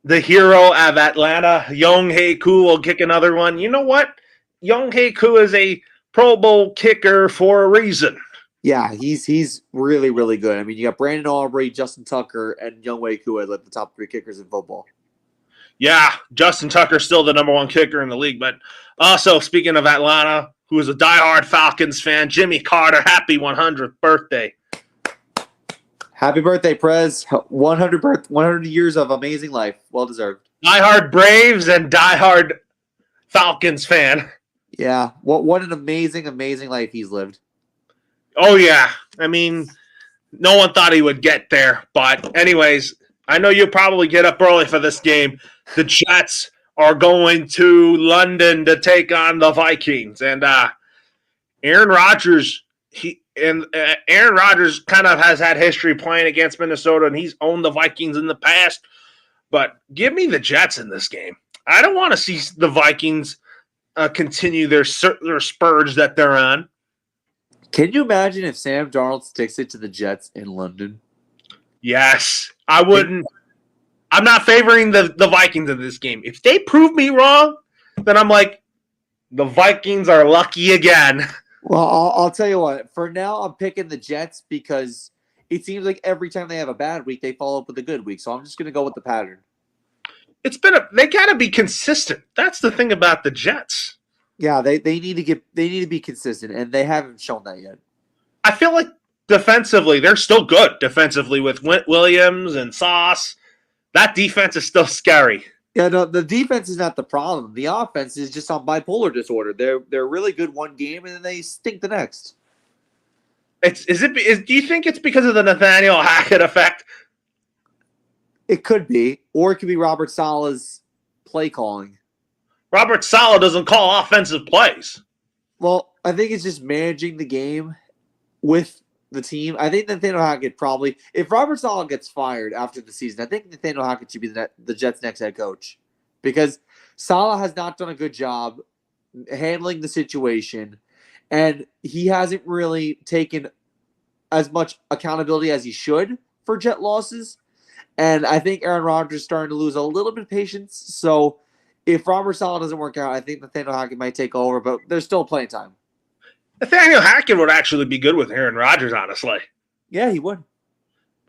[SPEAKER 1] the hero of Atlanta, Young-Hae Koo, will kick another one. You know what? Young-Hae Koo is a Pro Bowl kicker for a reason.
[SPEAKER 2] Yeah, he's really, really good. I mean, you got Brandon Aubrey, Justin Tucker, and Young-Hae Koo as the top 3 kickers in football.
[SPEAKER 1] Yeah, Justin Tucker's still the number 1 kicker in the league. But also, speaking of Atlanta, who is a diehard Falcons fan, Jimmy Carter, happy 100th birthday.
[SPEAKER 2] Happy birthday, Prez. 100 years of amazing life. Well deserved.
[SPEAKER 1] Diehard Braves and diehard Falcons fan.
[SPEAKER 2] Yeah, what an amazing, amazing life he's lived.
[SPEAKER 1] Oh, yeah. I mean, no one thought he would get there. But anyways, I know you'll probably get up early for this game. The Jets are going to London to take on the Vikings. And Aaron Rodgers, Aaron Rodgers kind of has had history playing against Minnesota, and he's owned the Vikings in the past. But give me the Jets in this game. I don't want to see the Vikings continue their spurge that they're on.
[SPEAKER 2] Can you imagine if Sam Darnold sticks it to the Jets in London?
[SPEAKER 1] Yes. I wouldn't. I'm not favoring the Vikings in this game. If they prove me wrong, then I'm like, the Vikings are lucky again.
[SPEAKER 2] Well, I'll tell you what. For now, I'm picking the Jets because it seems like every time they have a bad week, they follow up with a good week. So I'm just going to go with the pattern.
[SPEAKER 1] They got to be consistent. That's the thing about the Jets.
[SPEAKER 2] Yeah, they need to be consistent, and they haven't shown that yet.
[SPEAKER 1] I feel like defensively, they're still good defensively with Williams and Sauce. That defense is still scary.
[SPEAKER 2] Yeah, no, the defense is not the problem. The offense is just on bipolar disorder. They're really good one game and then they stink the next.
[SPEAKER 1] Do you think it's because of the Nathaniel Hackett effect?
[SPEAKER 2] It could be, or it could be Robert Saleh's play calling.
[SPEAKER 1] Robert Saleh doesn't call offensive plays.
[SPEAKER 2] Well, I think it's just managing the game with the team. I think Nathaniel Hackett probably, if Robert Saleh gets fired after the season, I think Nathaniel Hackett should be the Jets' next head coach because Saleh has not done a good job handling the situation, and he hasn't really taken as much accountability as he should for Jet losses. And I think Aaron Rodgers is starting to lose a little bit of patience. So if Robert Saleh doesn't work out, I think Nathaniel Hackett might take over, but there's still plenty of time.
[SPEAKER 1] Nathaniel Hackett would actually be good with Aaron Rodgers, honestly.
[SPEAKER 2] Yeah, he would.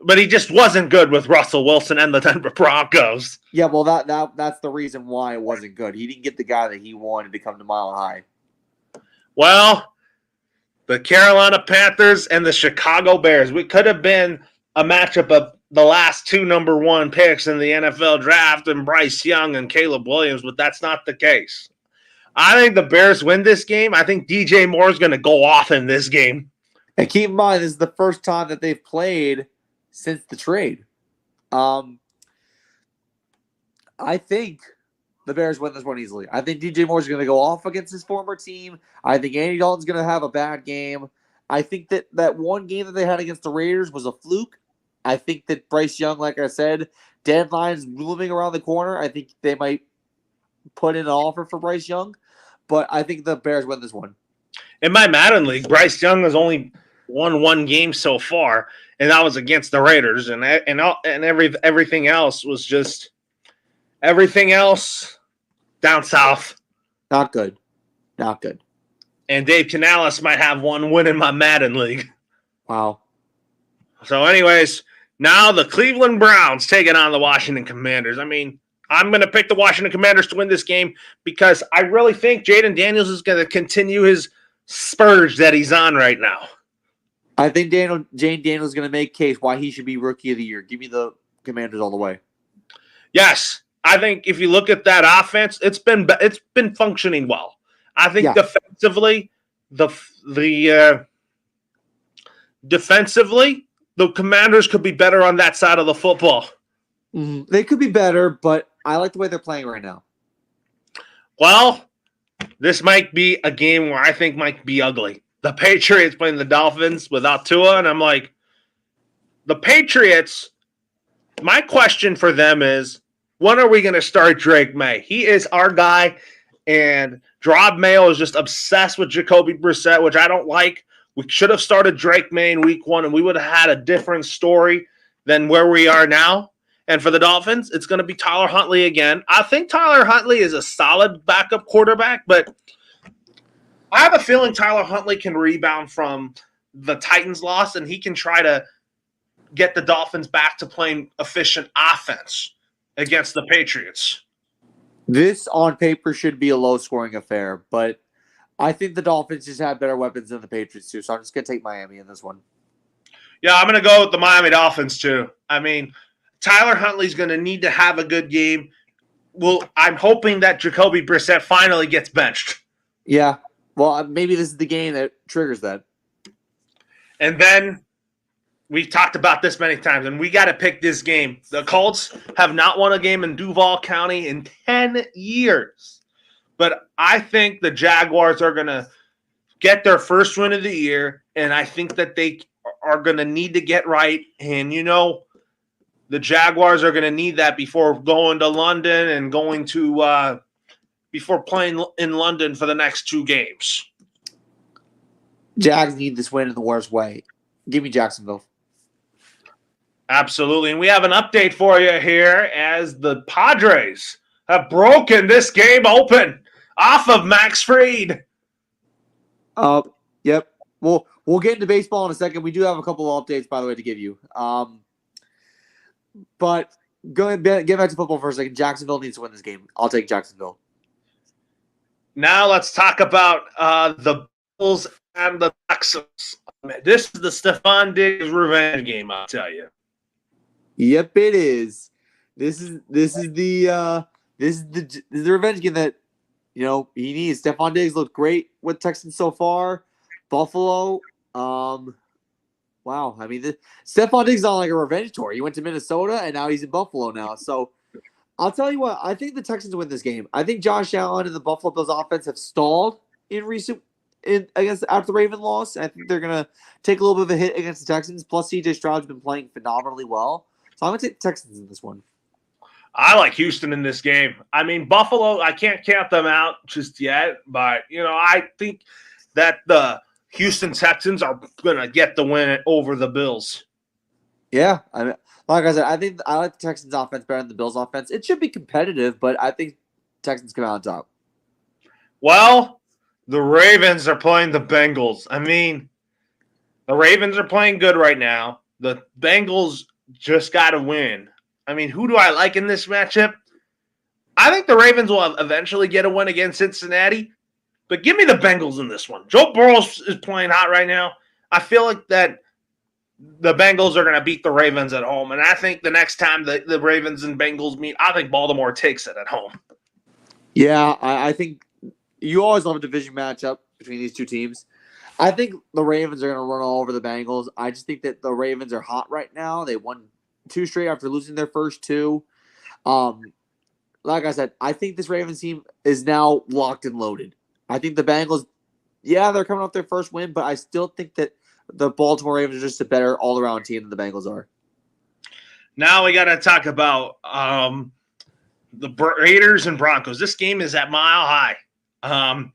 [SPEAKER 1] But he just wasn't good with Russell Wilson and the Denver Broncos.
[SPEAKER 2] Yeah, well, that's the reason why it wasn't good. He didn't get the guy that he wanted to come to Mile High.
[SPEAKER 1] Well, the Carolina Panthers and the Chicago Bears. We could have been a matchup of the last two number one picks in the NFL draft and Bryce Young and Caleb Williams, but that's not the case. I think the Bears win this game. I think DJ Moore is going to go off in this game.
[SPEAKER 2] And keep in mind, this is the first time that they've played since the trade. I think the Bears win this one easily. I think DJ Moore is going to go off against his former team. I think Andy Dalton's going to have a bad game. I think that one game that they had against the Raiders was a fluke. I think that Bryce Young, like I said, deadline's looming around the corner. I think they might put in an offer for Bryce Young, but I think the Bears win this one.
[SPEAKER 1] In my Madden League, Bryce Young has only won one game so far, and that was against the Raiders, and everything else was just everything else down south.
[SPEAKER 2] Not good. Not good.
[SPEAKER 1] And Dave Canales might have one win in my Madden League.
[SPEAKER 2] Wow.
[SPEAKER 1] So anyways, now the Cleveland Browns taking on the Washington Commanders. I mean, I'm going to pick the Washington Commanders to win this game because I really think Jaden Daniels is going to continue his spurge that he's on right now.
[SPEAKER 2] I think Jane Daniels is going to make case why he should be Rookie of the Year. Give me the Commanders all the way.
[SPEAKER 1] Yes, I think if you look at that offense, it's been functioning well. I think defensively, defensively, the Commanders could be better on that side of the football.
[SPEAKER 2] Mm-hmm. They could be better, but I like the way they're playing right now.
[SPEAKER 1] Well, this might be a game where I think might be ugly. The Patriots playing the Dolphins without Tua, and I'm like, the Patriots, my question for them is, when are we going to start Drake May? He is our guy, and Rob Mayo is just obsessed with Jacoby Brissett, which I don't like. We should have started Drake May in week one, and we would have had a different story than where we are now. And for the Dolphins, it's going to be Tyler Huntley again. I think Tyler Huntley is a solid backup quarterback, but I have a feeling Tyler Huntley can rebound from the Titans' loss, and he can try to get the Dolphins back to playing efficient offense against the Patriots.
[SPEAKER 2] This, on paper, should be a low-scoring affair, but I think the Dolphins just have better weapons than the Patriots do, so I'm just going to take Miami in this one.
[SPEAKER 1] Yeah, I'm going to go with the Miami Dolphins, too. I mean, Tyler Huntley's going to need to have a good game. Well, I'm hoping that Jacoby Brissett finally gets benched.
[SPEAKER 2] Yeah. Well, maybe this is the game that triggers that.
[SPEAKER 1] And then we've talked about this many times, and we got to pick this game. The Colts have not won a game in Duval County in 10 years. But I think the Jaguars are going to get their first win of the year, and I think that they are going to need to get right. And, you know, the Jaguars are going to need that before going to London and going to before playing in London for the next two games.
[SPEAKER 2] Jags need this win in the worst way. Give me Jacksonville.
[SPEAKER 1] Absolutely. And we have an update for you here as the Padres have broken this game open off of Max Fried.
[SPEAKER 2] Yep. We'll get into baseball in a second. We do have a couple of updates, by the way, to give you. But get back to football for a second. Jacksonville needs to win this game. I'll take Jacksonville.
[SPEAKER 1] Now let's talk about the Bills and the Texans. This is the Stephon Diggs revenge game, I'll tell you.
[SPEAKER 2] Yep, it is. This is the revenge game that he needs. Stephon Diggs looked great with Texans so far. Buffalo, wow. I mean, Stephon Diggs is on like a revenge tour. He went to Minnesota and now he's in Buffalo now. So I'll tell you what, I think the Texans win this game. I think Josh Allen and the Buffalo Bills offense have stalled after the Raven loss. I think they're gonna take a little bit of a hit against the Texans. Plus, CJ Stroud's been playing phenomenally well. So I'm going to take the Texans in this one.
[SPEAKER 1] I like Houston in this game. I mean, Buffalo, I can't count them out just yet. But, I think that the Houston Texans are going to get the win over the Bills.
[SPEAKER 2] Yeah. Like I said, I think I like the Texans offense better than the Bills offense. It should be competitive, but I think Texans come out on top.
[SPEAKER 1] Well, the Ravens are playing the Bengals. I mean, the Ravens are playing good right now. The Bengals just got to win. I mean, who do I like in this matchup? I think the Ravens will eventually get a win against Cincinnati, but give me the Bengals in this one. Joe Burrow is playing hot right now. I feel like that the Bengals are going to beat the Ravens at home, and I think the next time the Ravens and Bengals meet, I think Baltimore takes it at home.
[SPEAKER 2] Yeah, I think you always love a division matchup between these two teams. I think the Ravens are going to run all over the Bengals. I just think that the Ravens are hot right now. They won 2 straight after losing their first 2. Like I said, I think this Ravens team is now locked and loaded. I think the Bengals, they're coming off their first win, but I still think that the Baltimore Ravens are just a better all-around team than the Bengals are.
[SPEAKER 1] Now we got to talk about the Raiders and Broncos. This game is at Mile High.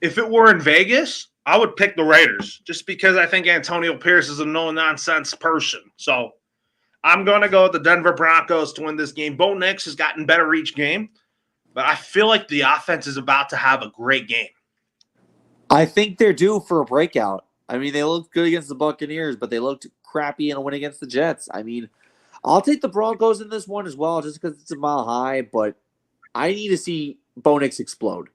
[SPEAKER 1] If it were in Vegas, I would pick the Raiders just because I think Antonio Pierce is a no-nonsense person. So I'm going to go with the Denver Broncos to win this game. Bo Nix has gotten better each game, but I feel like the offense is about to have a great game.
[SPEAKER 2] I think they're due for a breakout. I mean, they looked good against the Buccaneers, but they looked crappy in a win against the Jets. I mean, I'll take the Broncos in this one as well just because it's a Mile High, but I need to see Bo Nix explode.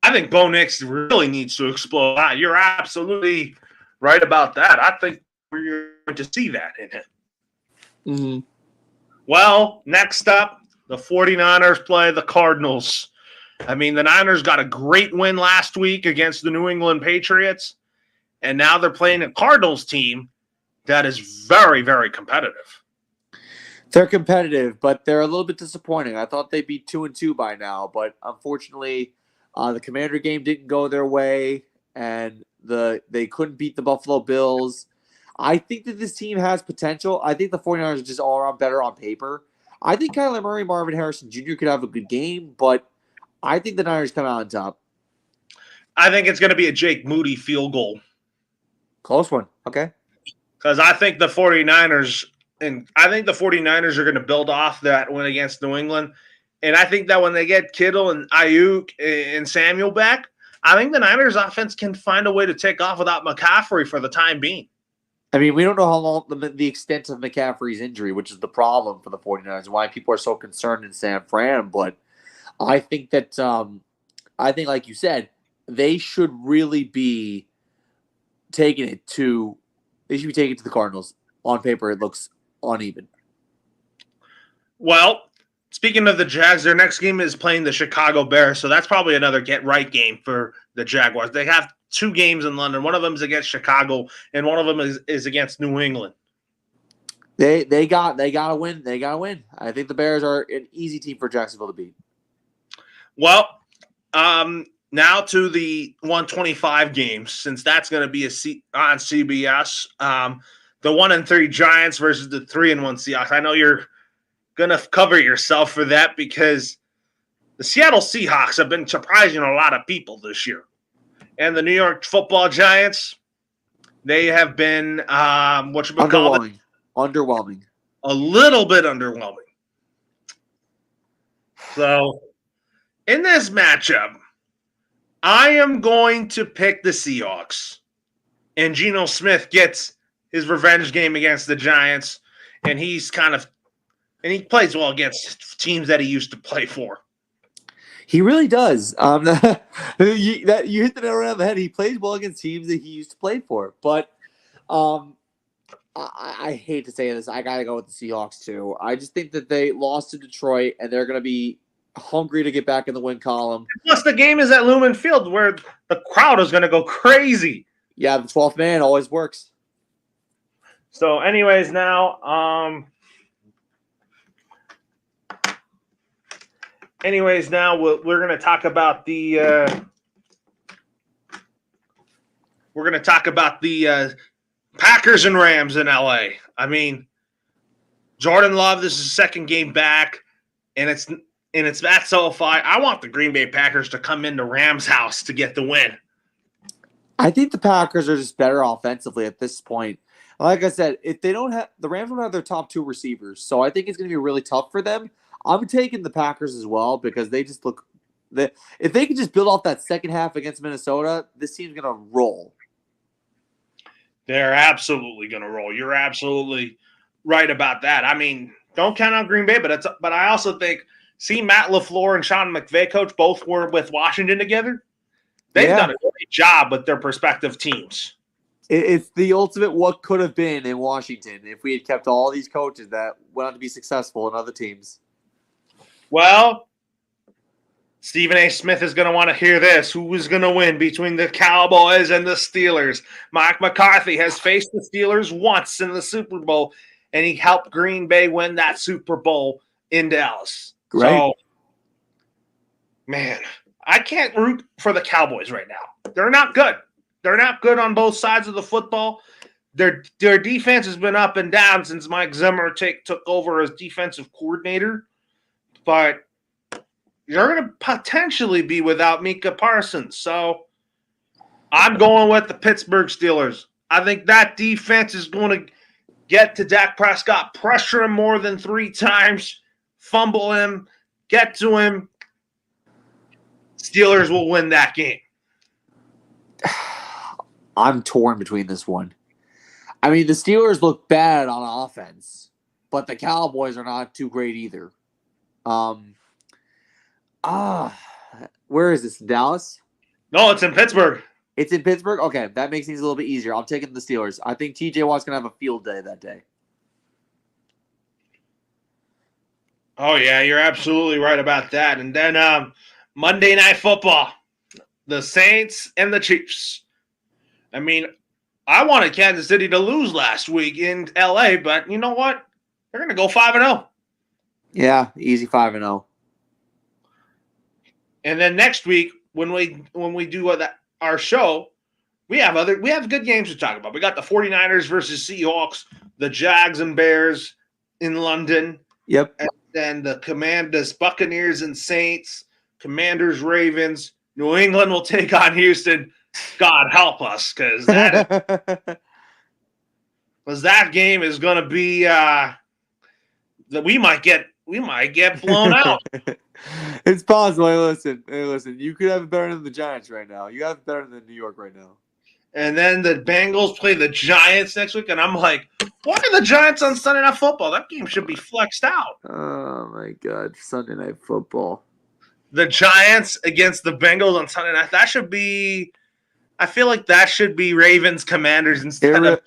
[SPEAKER 1] I think Bo Nix really needs to explode. You're absolutely right about that. I think we're going to see that in him.
[SPEAKER 2] Mm-hmm.
[SPEAKER 1] Well, next up, the 49ers play the Cardinals. I mean, the Niners got a great win last week against the New England Patriots, and now they're playing a Cardinals team that is very, very competitive.
[SPEAKER 2] They're competitive, but they're a little bit disappointing. I thought they'd be 2-2 by now, but unfortunately, the Commander game didn't go their way, and they couldn't beat the Buffalo Bills. I think that this team has potential. I think the 49ers are just all around better on paper. I think Kyler Murray, Marvin Harrison Jr. could have a good game, but I think the Niners come out on top.
[SPEAKER 1] I think it's going to be a Jake Moody field goal.
[SPEAKER 2] Close one. Okay.
[SPEAKER 1] Because I think the 49ers are going to build off that win against New England. And I think that when they get Kittle and Ayuk and Samuel back, I think the Niners offense can find a way to take off without McCaffrey for the time being.
[SPEAKER 2] I mean, we don't know how long the extent of McCaffrey's injury, which is the problem for the 49ers, why people are so concerned in San Fran. But I think that, like you said, they should really be taking it to the Cardinals. On paper, it looks uneven.
[SPEAKER 1] Well, speaking of the Jags, their next game is playing the Chicago Bears, so that's probably another get-right game for the Jaguars. They have 2 games in London. One of them is against Chicago, and one of them is against New England.
[SPEAKER 2] They got to win. They got to win. I think the Bears are an easy team for Jacksonville to beat.
[SPEAKER 1] Well, now to the 125 games, since that's going to be on CBS. The 1-3 Giants versus the 3-1 Seahawks. I know you're going to cover yourself for that because the Seattle Seahawks have been surprising a lot of people this year. And the New York Football Giants, they have been
[SPEAKER 2] underwhelming.
[SPEAKER 1] A little bit underwhelming. So, in this matchup, I am going to pick the Seahawks. And Geno Smith gets his revenge game against the Giants, and he plays well against teams that he used to play for.
[SPEAKER 2] He really does. You hit the nail right on the head. He plays well against teams that he used to play for. But I hate to say this. I got to go with the Seahawks, too. I just think that they lost to Detroit, and they're going to be hungry to get back in the win column.
[SPEAKER 1] Plus, the game is at Lumen Field, where the crowd is going to go crazy.
[SPEAKER 2] Yeah, the 12th man always works.
[SPEAKER 1] So, anyways, now, we're going to talk about the Packers and Rams in LA. I mean, Jordan Love, this is his second game back, and it's that SoFi. I want the Green Bay Packers to come into Rams' house to get the win.
[SPEAKER 2] I think the Packers are just better offensively at this point. Like I said, if they don't have the Rams don't have their top two receivers, so I think it's going to be really tough for them. I'm taking the Packers as well because they just look. If they can just build off that second half against Minnesota, this team's going to roll.
[SPEAKER 1] They're absolutely going to roll. You're absolutely right about that. I mean, don't count out Green Bay, but I also think Matt LaFleur and Sean McVay, coach, both were with Washington together. They've done a great job with their respective teams.
[SPEAKER 2] It's the ultimate what could have been in Washington if we had kept all these coaches that went on to be successful in other teams.
[SPEAKER 1] Well, Stephen A. Smith is going to want to hear this. Who is going to win between the Cowboys and the Steelers? Mike McCarthy has faced the Steelers once in the Super Bowl, and he helped Green Bay win that Super Bowl in Dallas.
[SPEAKER 2] Great.
[SPEAKER 1] So, man, I can't root for the Cowboys right now. They're not good. They're not good on both sides of the football. Their defense has been up and down since Mike Zimmer took over as defensive coordinator. But you're going to potentially be without Micah Parsons. So I'm going with the Pittsburgh Steelers. I think that defense is going to get to Dak Prescott, pressure him more than 3 times, fumble him, get to him. Steelers will win that game.
[SPEAKER 2] I'm torn between this one. I mean, the Steelers look bad on offense, but the Cowboys are not too great either. Where is this? Dallas?
[SPEAKER 1] No, it's in Pittsburgh.
[SPEAKER 2] It's in Pittsburgh? Okay, that makes things a little bit easier. I'm taking the Steelers. I think TJ Watt's going to have a field day that day.
[SPEAKER 1] Oh, yeah, you're absolutely right about that. And then Monday Night Football, the Saints and the Chiefs. I mean, I wanted Kansas City to lose last week in L.A., but you know what? They're going to go 5-0.
[SPEAKER 2] Yeah, easy 5-0.
[SPEAKER 1] And then next week, when we do our show, we have good games to talk about. We got the 49ers versus Seahawks, the Jags and Bears in London.
[SPEAKER 2] Yep.
[SPEAKER 1] And then the Commanders, Buccaneers and Saints, Commanders, Ravens. New England will take on Houston. God help us, because that game is going to be that we might get blown out.
[SPEAKER 2] It's possible. Hey, listen. You could have it better than the Giants right now. You have it better than New York right now.
[SPEAKER 1] And then the Bengals play the Giants next week, and I'm like, why are the Giants on Sunday Night Football? That game should be flexed out.
[SPEAKER 2] Oh my God, Sunday Night Football.
[SPEAKER 1] The Giants against the Bengals on Sunday night. That should be. I feel like that should be Ravens Commanders instead of.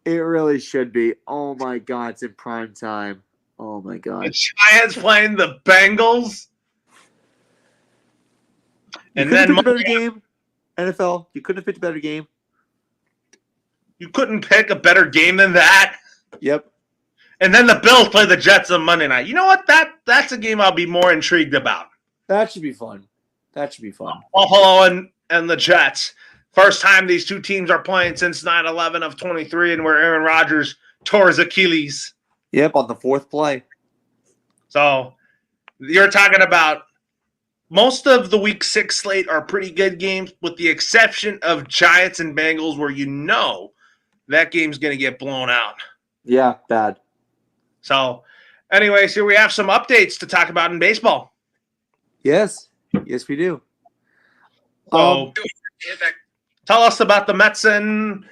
[SPEAKER 2] It really should be. Oh my God, it's in prime time. Oh my God.
[SPEAKER 1] The Giants playing the Bengals.
[SPEAKER 2] And then a better game. NFL, you couldn't have picked a better game.
[SPEAKER 1] You couldn't pick a better game than that.
[SPEAKER 2] Yep.
[SPEAKER 1] And then the Bills play the Jets on Monday night. You know what? That's a game I'll be more intrigued about.
[SPEAKER 2] That should be fun.
[SPEAKER 1] Buffalo and the Jets. First time these two teams are playing since 9/11 of 23, and where Aaron Rodgers tore his Achilles.
[SPEAKER 2] Yep, on the 4th play.
[SPEAKER 1] So you're talking about most of the Week 6 slate are pretty good games, with the exception of Giants and Bengals, where you know that game's going to get blown out.
[SPEAKER 2] Yeah, bad.
[SPEAKER 1] So, anyways, here we have some updates to talk about in baseball.
[SPEAKER 2] Yes, we do.
[SPEAKER 1] So, tell us about the Mets and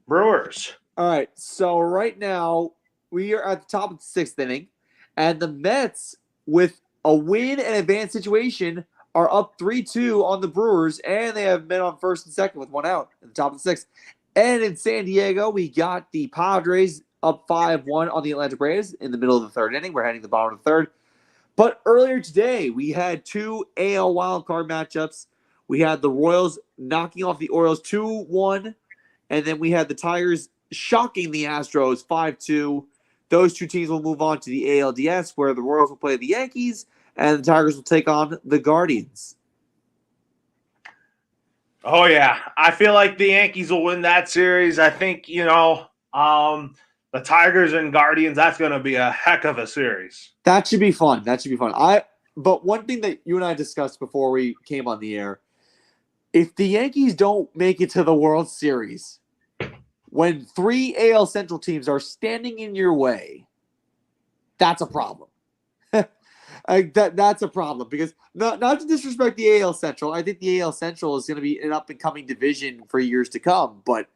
[SPEAKER 1] Brewers.
[SPEAKER 2] All right, so right now we are at the top of the 6th inning, and the Mets, with a win and advanced situation, are up 3-2 on the Brewers, and they have men on first and second with one out at the top of the sixth. And in San Diego, we got the Padres up 5-1 on the Atlanta Braves in the middle of the third inning. We're heading to the bottom of the third. But earlier today, we had two AL wildcard matchups. We had the Royals knocking off the Orioles 2-1, and then we had the Tigers shocking the Astros 5-2. Those two teams will move on to the ALDS, where the Royals will play the Yankees, and the Tigers will take on the Guardians.
[SPEAKER 1] Oh, yeah. I feel like the Yankees will win that series. I think, the Tigers and Guardians, that's going to be a heck of a series.
[SPEAKER 2] That should be fun. But one thing that you and I discussed before we came on the air, if the Yankees don't make it to the World Series, when 3 AL Central teams are standing in your way, that's a problem. That's a problem because not to disrespect the AL Central. I think the AL Central is going to be an up-and-coming division for years to come. But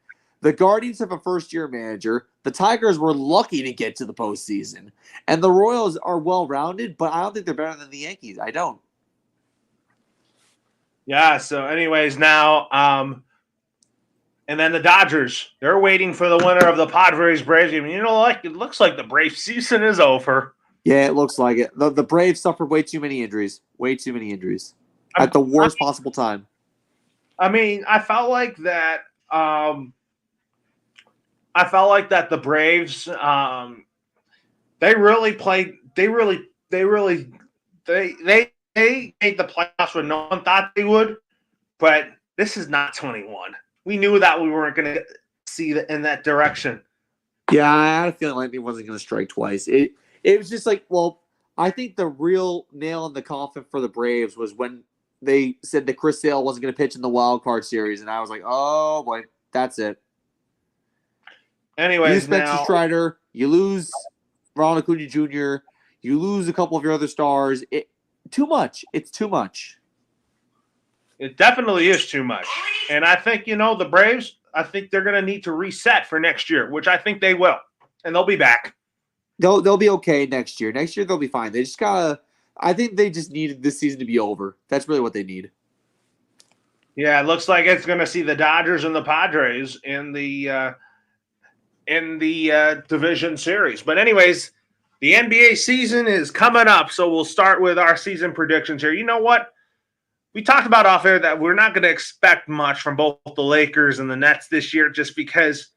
[SPEAKER 2] the Guardians have a first-year manager. The Tigers were lucky to get to the postseason. And the Royals are well-rounded, but I don't think they're better than the Yankees. I don't.
[SPEAKER 1] Yeah, so anyways, now and then the Dodgers, they're waiting for the winner of the Padres-Braves game. It looks like the Braves season is over.
[SPEAKER 2] Yeah, it looks like it. The Braves suffered way too many injuries. At the worst possible time.
[SPEAKER 1] I mean, I felt like that the Braves they really played they made the playoffs when no one thought they would, but this is not 21. We knew that we weren't going to see in that direction.
[SPEAKER 2] Yeah, I had a feeling lightning wasn't going to strike twice. It was just like, well, I think the real nail in the coffin for the Braves was when they said that Chris Sale wasn't going to pitch in the wild card series, and I was like, oh boy, that's it.
[SPEAKER 1] Anyways,
[SPEAKER 2] you lose Spencer Strider, you lose Ronald Acuna Jr., you lose a couple of your other stars. Too much. It's too much.
[SPEAKER 1] It definitely is too much. And I think, the Braves, I think they're going to need to reset for next year, which I think they will. And they'll be back.
[SPEAKER 2] They'll be okay next year. Next year they'll be fine. They just I think they just needed this season to be over. That's really what they need.
[SPEAKER 1] Yeah, it looks like it's going to see the Dodgers and the Padres in the division series. But anyways, the NBA season is coming up, so we'll start with our season predictions here. You know what? We talked about off air that we're not going to expect much from both the Lakers and the Nets this year just because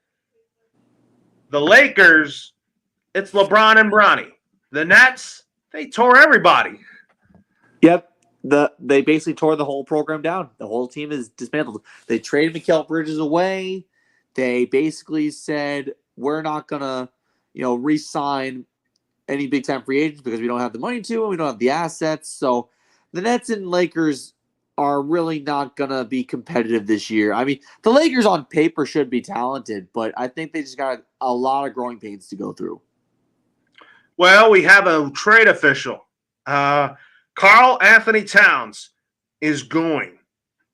[SPEAKER 1] the Lakers, it's LeBron and Bronny. The Nets, they tore everybody.
[SPEAKER 2] Yep. They basically tore the whole program down. The whole team is dismantled. They traded Mikal Bridges away. They basically said, we're not going to, re-sign any big-time free agents because we don't have the money to and we don't have the assets. So the Nets and Lakers are really not going to be competitive this year. I mean, the Lakers on paper should be talented, but I think they just got a lot of growing pains to go through.
[SPEAKER 1] Well, we have a trade official. Karl Anthony Towns is going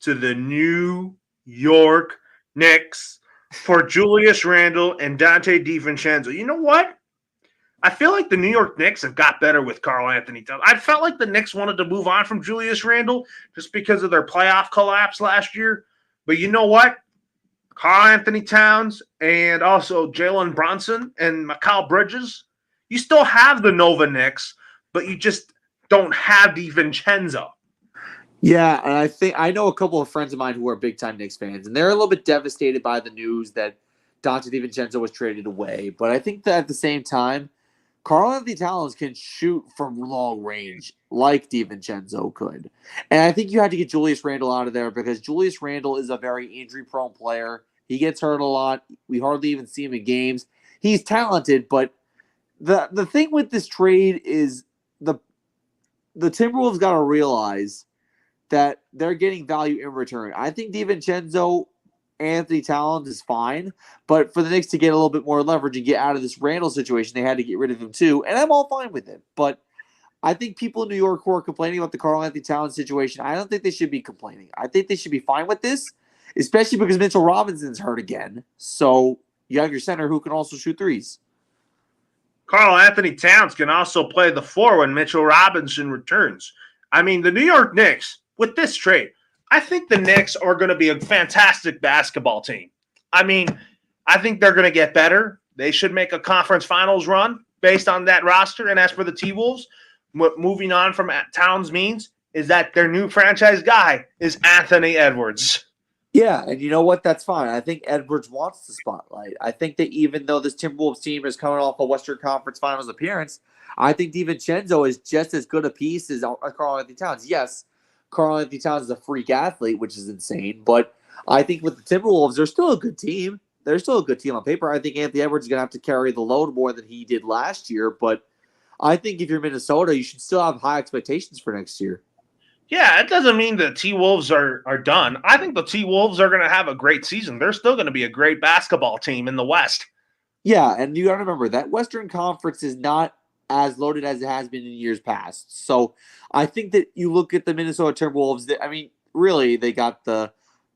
[SPEAKER 1] to the New York Knicks for Julius Randle and Dante DiVincenzo. You know what? I feel like the New York Knicks have got better with Karl Anthony Towns. I felt like the Knicks wanted to move on from Julius Randle just because of their playoff collapse last year. But you know what? Karl Anthony Towns and also Jalen Brunson and Mikal Bridges, you still have the Nova Knicks, but you just don't have DiVincenzo.
[SPEAKER 2] Yeah, and I know a couple of friends of mine who are big-time Knicks fans, and they're a little bit devastated by the news that Dante DiVincenzo was traded away. But I think that at the same time, Karl Anthony Towns can shoot from long range like DiVincenzo could. And I think you had to get Julius Randle out of there because Julius Randle is a very injury-prone player. He gets hurt a lot. We hardly even see him in games. He's talented, but the thing with this trade is the Timberwolves got to realize that they're getting value in return. I think DiVincenzo, Anthony Towns is fine, but for the Knicks to get a little bit more leverage and get out of this Randle situation, they had to get rid of him too, and I'm all fine with it. But I think people in New York who are complaining about the Karl Anthony Towns situation, I don't think they should be complaining. I think they should be fine with this, especially because Mitchell Robinson's hurt again. So you have your center who can also shoot threes.
[SPEAKER 1] Karl Anthony Towns can also play the 4 when Mitchell Robinson returns. I mean, the New York Knicks, with this trade, I think the Knicks are going to be a fantastic basketball team. I mean, I think they're going to get better. They should make a conference finals run based on that roster. And as for the T-Wolves, what moving on from Towns means is that their new franchise guy is Anthony Edwards.
[SPEAKER 2] Yeah, and you know what? That's fine. I think Edwards wants the spotlight. I think that even though this Timberwolves team is coming off a Western Conference Finals appearance, I think DiVincenzo is just as good a piece as Karl-Anthony Towns. Yes, Karl-Anthony Towns is a freak athlete, which is insane, but I think with the Timberwolves, they're still a good team. They're still a good team on paper. I think Anthony Edwards is going to have to carry the load more than he did last year, but I think if you're Minnesota, you should still have high expectations for next year.
[SPEAKER 1] Yeah, it doesn't mean the T-Wolves are done. I think the T-Wolves are going to have a great season. They're still going to be a great basketball team in the West.
[SPEAKER 2] Yeah, and you got to remember that Western Conference is not as loaded as it has been in years past. So I think that you look at the Minnesota Timberwolves, really, they got the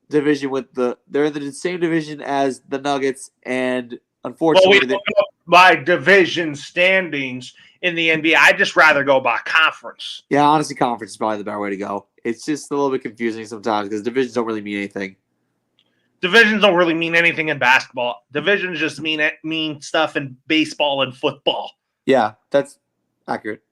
[SPEAKER 2] division they're in the same division as the Nuggets, and unfortunately,
[SPEAKER 1] by division standings in the NBA. I'd just rather go by conference.
[SPEAKER 2] Yeah, honestly, conference is probably the better way to go. It's just a little bit confusing sometimes because divisions don't really mean anything.
[SPEAKER 1] Divisions don't really mean anything in basketball. Divisions just mean stuff in baseball and football.
[SPEAKER 2] Yeah, that's accurate.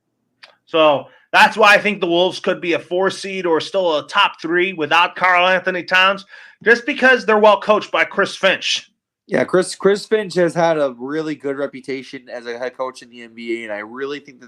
[SPEAKER 1] So that's why I think the Wolves could be a 4 seed or still a top 3 without Karl-Anthony Towns, just because they're well coached by Chris Finch.
[SPEAKER 2] Yeah, Chris Finch has had a really good reputation as a head coach in the NBA, and I really think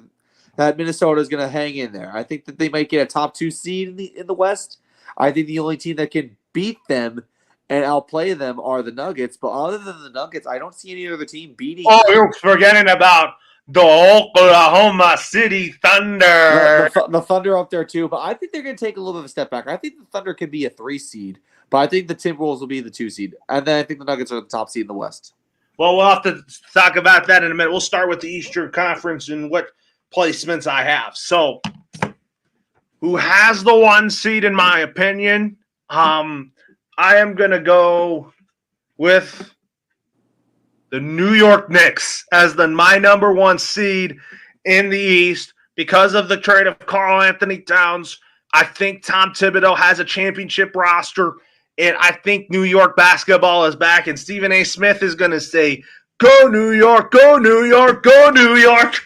[SPEAKER 2] that Minnesota is going to hang in there. I think that they might get a top 2 seed in the West. I think the only team that can beat them and outplay them are the Nuggets. But other than the Nuggets, I don't see any other team beating.
[SPEAKER 1] Oh, you're forgetting about the Oklahoma City Thunder.
[SPEAKER 2] The Thunder up there too, but I think they're going to take a little bit of a step back. I think the Thunder could be a 3 seed. But I think the Timberwolves will be the 2 seed. And then I think the Nuggets are the top seed in the West.
[SPEAKER 1] Well, we'll have to talk about that in a minute. We'll start with the Eastern Conference and what placements I have. So, who has the 1 seed in my opinion? I am going to go with the New York Knicks as my number 1 seed in the East because of the trade of Karl-Anthony Towns. I think Tom Thibodeau has a championship roster. And I think New York basketball is back, and Stephen A. Smith is going to say, "Go New York, go New York, go New York."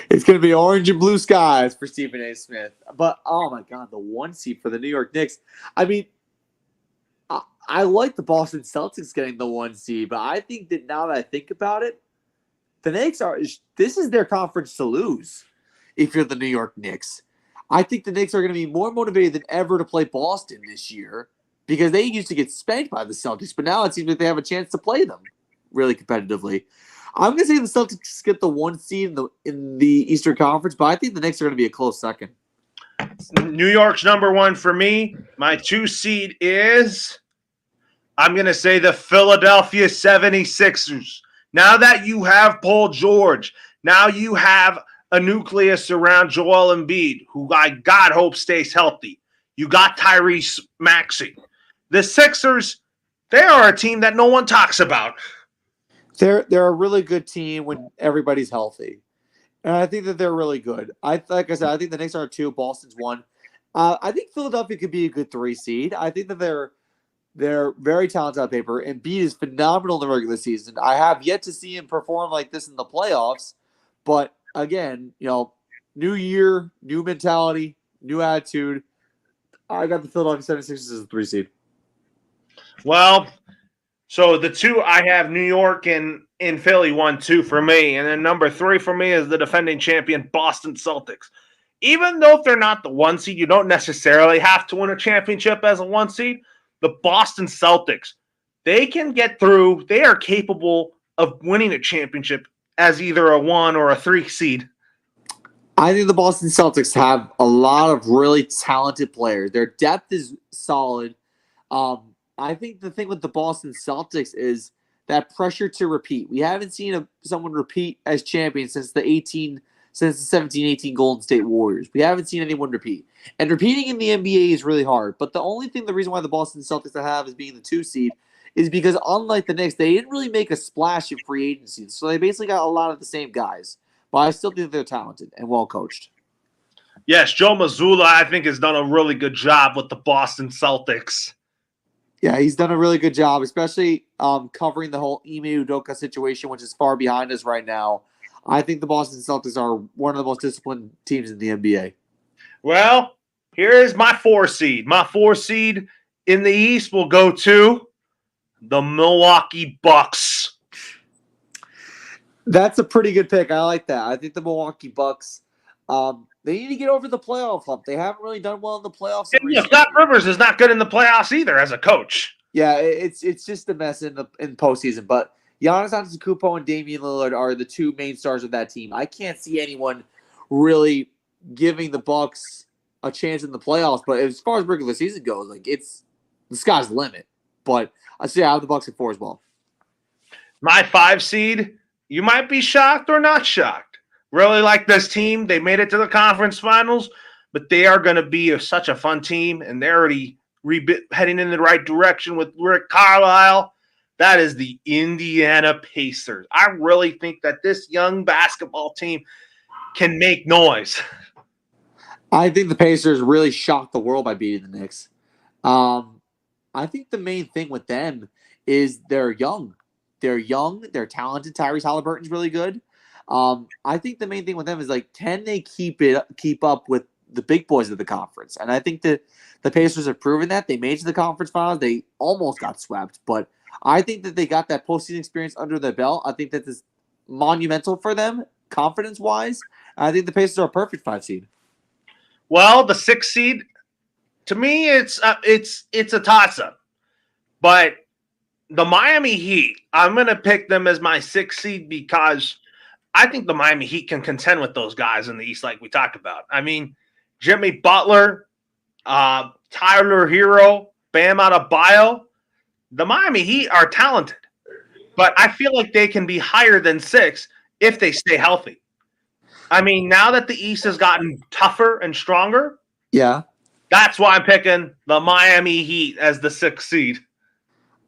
[SPEAKER 2] It's going to be orange and blue skies for Stephen A. Smith. But, oh, my God, the 1 seed for the New York Knicks. I mean, I like the Boston Celtics getting the 1 seed, but I think that now that I think about it, the Knicks this is their conference to lose if you're the New York Knicks. I think the Knicks are going to be more motivated than ever to play Boston this year. Because they used to get spanked by the Celtics, but now it seems like they have a chance to play them really competitively. I'm going to say the Celtics get the 1 seed in the Eastern Conference, but I think the Knicks are going to be a close second.
[SPEAKER 1] New York's number 1 for me. My 2 seed is, I'm going to say the Philadelphia 76ers. Now that you have Paul George, now you have a nucleus around Joel Embiid, who I God hope stays healthy. You got Tyrese Maxey. The Sixers, they are a team that no one talks about.
[SPEAKER 2] They're a really good team when everybody's healthy. And I think that they're really good. Like I said, I think the Knicks are 2, Boston's 1. I think Philadelphia could be a good 3 seed. I think that they're very talented on paper. And Embiid is phenomenal in the regular season. I have yet to see him perform like this in the playoffs. But again, new year, new mentality, new attitude. I got the Philadelphia 76ers as a 3 seed.
[SPEAKER 1] Well, so the 2 I have New York and Philly 1-2 for me. And then number 3 for me is the defending champion Boston Celtics. Even though if they're not the 1 seed, you don't necessarily have to win a championship as a 1 seed. The Boston Celtics, they can get through. They are capable of winning a championship as either a 1 or a 3 seed.
[SPEAKER 2] I think the Boston Celtics have a lot of really talented players. Their depth is solid. I think the thing with the Boston Celtics is that pressure to repeat. We haven't seen someone repeat as champion since the 17-18 Golden State Warriors. We haven't seen anyone repeat. And repeating in the NBA is really hard. But the reason why the Boston Celtics have as being the 2 seed is because unlike the Knicks, they didn't really make a splash in free agency. So they basically got a lot of the same guys. But I still think they're talented and well coached.
[SPEAKER 1] Yes, Joe Mazzulla, I think, has done a really good job with the Boston Celtics.
[SPEAKER 2] Yeah, he's done a really good job, especially covering the whole Ime Udoka situation, which is far behind us right now. I think the Boston Celtics are one of the most disciplined teams in the NBA.
[SPEAKER 1] Well, here is my 4 seed. My 4 seed in the East will go to the Milwaukee Bucks.
[SPEAKER 2] That's a pretty good pick. I like that. I think the Milwaukee Bucks, they need to get over the playoff hump. They haven't really done well in the playoffs.
[SPEAKER 1] Doc Rivers is not good in the playoffs either as a coach.
[SPEAKER 2] Yeah, it's just a mess in postseason. But Giannis Antetokounmpo and Damian Lillard are the two main stars of that team. I can't see anyone really giving the Bucks a chance in the playoffs. But as far as regular season goes, like it's the sky's the limit. But I have the Bucks at 4 as well.
[SPEAKER 1] My 5 seed, you might be shocked or not shocked. Really like this team. They made it to the conference finals, but they are going to be such a fun team, and they're already heading in the right direction with Rick Carlisle. That is the Indiana Pacers. I really think that this young basketball team can make noise.
[SPEAKER 2] I think the Pacers really shocked the world by beating the Knicks. I think the main thing with them is they're young. They're young. They're talented. Tyrese Halliburton's really good. I think the main thing with them is like, can they keep up with the big boys of the conference? And I think that the Pacers have proven that. They made it to the conference finals. They almost got swept, but I think that they got that postseason experience under their belt. I think that this is monumental for them, confidence-wise. I think the Pacers are a perfect 5 seed.
[SPEAKER 1] Well, the 6 seed, to me, it's a toss-up. But the Miami Heat, I'm going to pick them as my 6 seed because I think the Miami Heat can contend with those guys in the East like we talked about. I mean, Jimmy Butler, Tyler Hero, Bam Adebayo, the Miami Heat are talented. But I feel like they can be higher than 6 if they stay healthy. I mean, now that the East has gotten tougher and stronger,
[SPEAKER 2] yeah,
[SPEAKER 1] that's why I'm picking the Miami Heat as the 6th seed.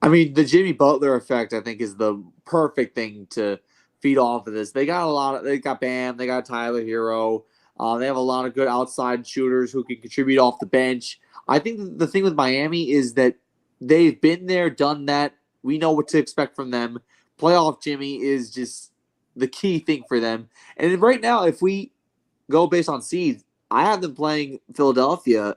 [SPEAKER 2] I mean, the Jimmy Butler effect, I think, is the perfect thing to feed off of this. They got Bam, they got Tyler Hero. They have a lot of good outside shooters who can contribute off the bench. I think the thing with Miami is that they've been there, done that. We know what to expect from them. Playoff Jimmy is just the key thing for them. And right now, if we go based on seeds, I have them playing Philadelphia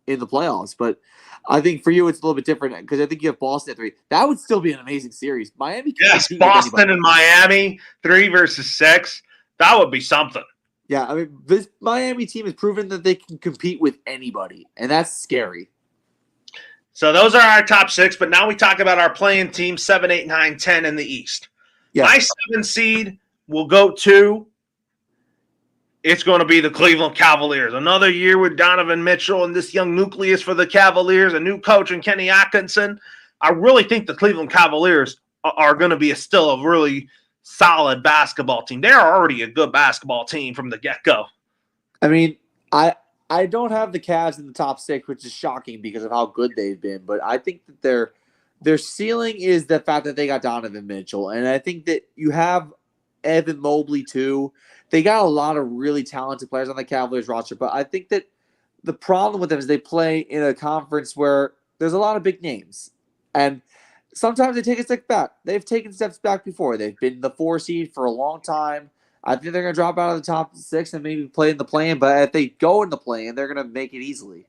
[SPEAKER 2] in the playoffs. But I think for you, it's a little bit different because I think you have Boston at 3. That would still be an amazing series. Miami,
[SPEAKER 1] yes, Boston and Miami, 3 versus 6. That would be something.
[SPEAKER 2] Yeah, I mean, this Miami team has proven that they can compete with anybody, and that's scary.
[SPEAKER 1] So those are our top 6, but now we talk about our playing team 7, 8, 9, 10 in the East. Yes. My 7 seed will go to, it's going to be the Cleveland Cavaliers. Another year with Donovan Mitchell and this young nucleus for the Cavaliers, a new coach in Kenny Atkinson. I really think the Cleveland Cavaliers are going to be still a really solid basketball team. They're already a good basketball team from the get-go.
[SPEAKER 2] I mean, I don't have the Cavs in the top 6, which is shocking because of how good they've been. But I think that their ceiling is the fact that they got Donovan Mitchell. And I think that you have Evan Mobley too. They got a lot of really talented players on the Cavaliers roster. But I think that the problem with them is they play in a conference where there's a lot of big names. And sometimes they take a step back. They've taken steps back before. They've been the 4 seed for a long time. I think they're going to drop out of the top 6 and maybe play in the play-in. But if they go in the play-in, they're going to make it easily.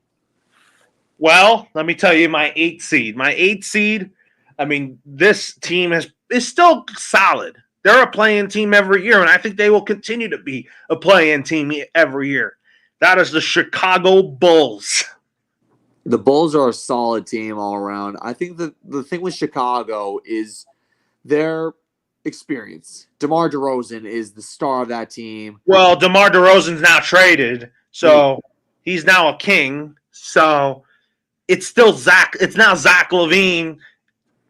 [SPEAKER 1] Well, let me tell you my 8 seed. My 8 seed, I mean, this team is still solid. They're a play-in team every year, and I think they will continue to be a play-in team every year. That is the Chicago Bulls.
[SPEAKER 2] The Bulls are a solid team all around. I think that the thing with Chicago is their experience. DeMar DeRozan is the star of that team.
[SPEAKER 1] Well, DeMar DeRozan's now traded, so he's now a king. So it's still Zach. It's now Zach LaVine.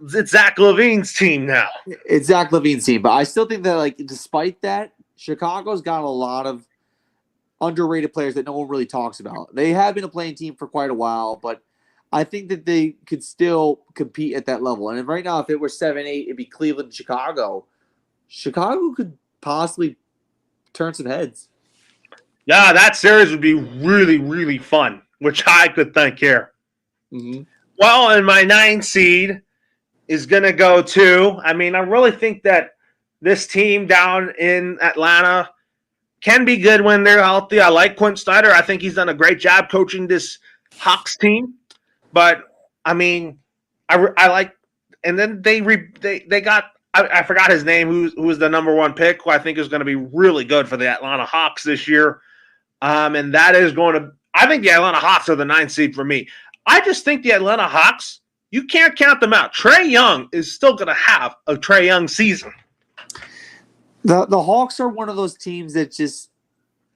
[SPEAKER 1] It's Zach LaVine's team now.
[SPEAKER 2] It's Zach LaVine's team, but I still think that, like, despite that, Chicago's got a lot of underrated players that no one really talks about. They have been a playing team for quite a while, but I think that they could still compete at that level. And right now, if it were 7-8, it'd be Cleveland and Chicago. Chicago could possibly turn some heads.
[SPEAKER 1] Yeah, that series would be really, really fun, which I could think here.
[SPEAKER 2] Mm-hmm.
[SPEAKER 1] Well, and my 9 seed is going to go to, I mean, I really think that this team down in Atlanta can be good when they're healthy. I like Quinn Snyder. I think he's done a great job coaching this Hawks team. But, I mean, I like, and then they got, I forgot his name, who was the number 1 pick, who I think is going to be really good for the Atlanta Hawks this year. And that is going to, I think the Atlanta Hawks are the 9th seed for me. I just think the Atlanta Hawks, you can't count them out. Trae Young is still going to have a Trae Young season.
[SPEAKER 2] The Hawks are one of those teams that just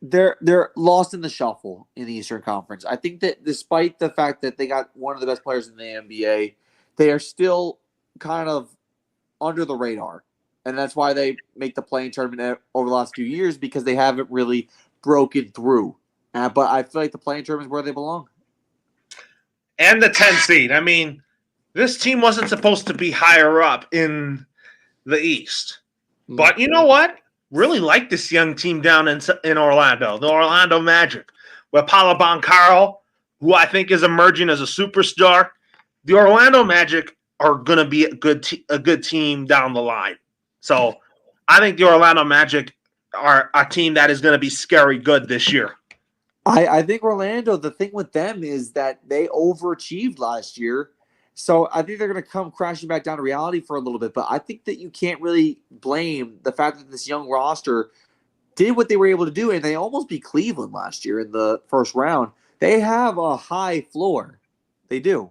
[SPEAKER 2] they're lost in the shuffle in the Eastern Conference. I think that despite the fact that they got one of the best players in the NBA, they are still kind of under the radar. And that's why they make the playing tournament over the last few years, because they haven't really broken through. But I feel like the playing tournament is where they belong.
[SPEAKER 1] And the 10th seed. I mean, this team wasn't supposed to be higher up in the East. But you know what? Really like this young team down in Orlando, the Orlando Magic, with Paolo Banchero, who I think is emerging as a superstar. The Orlando Magic are going to be a good team down the line. So I think the Orlando Magic are a team that is going to be scary good this year.
[SPEAKER 2] I think Orlando, the thing with them is that they overachieved last year. So I think they're going to come crashing back down to reality for a little bit. But I think that you can't really blame the fact that this young roster did what they were able to do, and they almost beat Cleveland last year in the first round. They have a high floor. They do.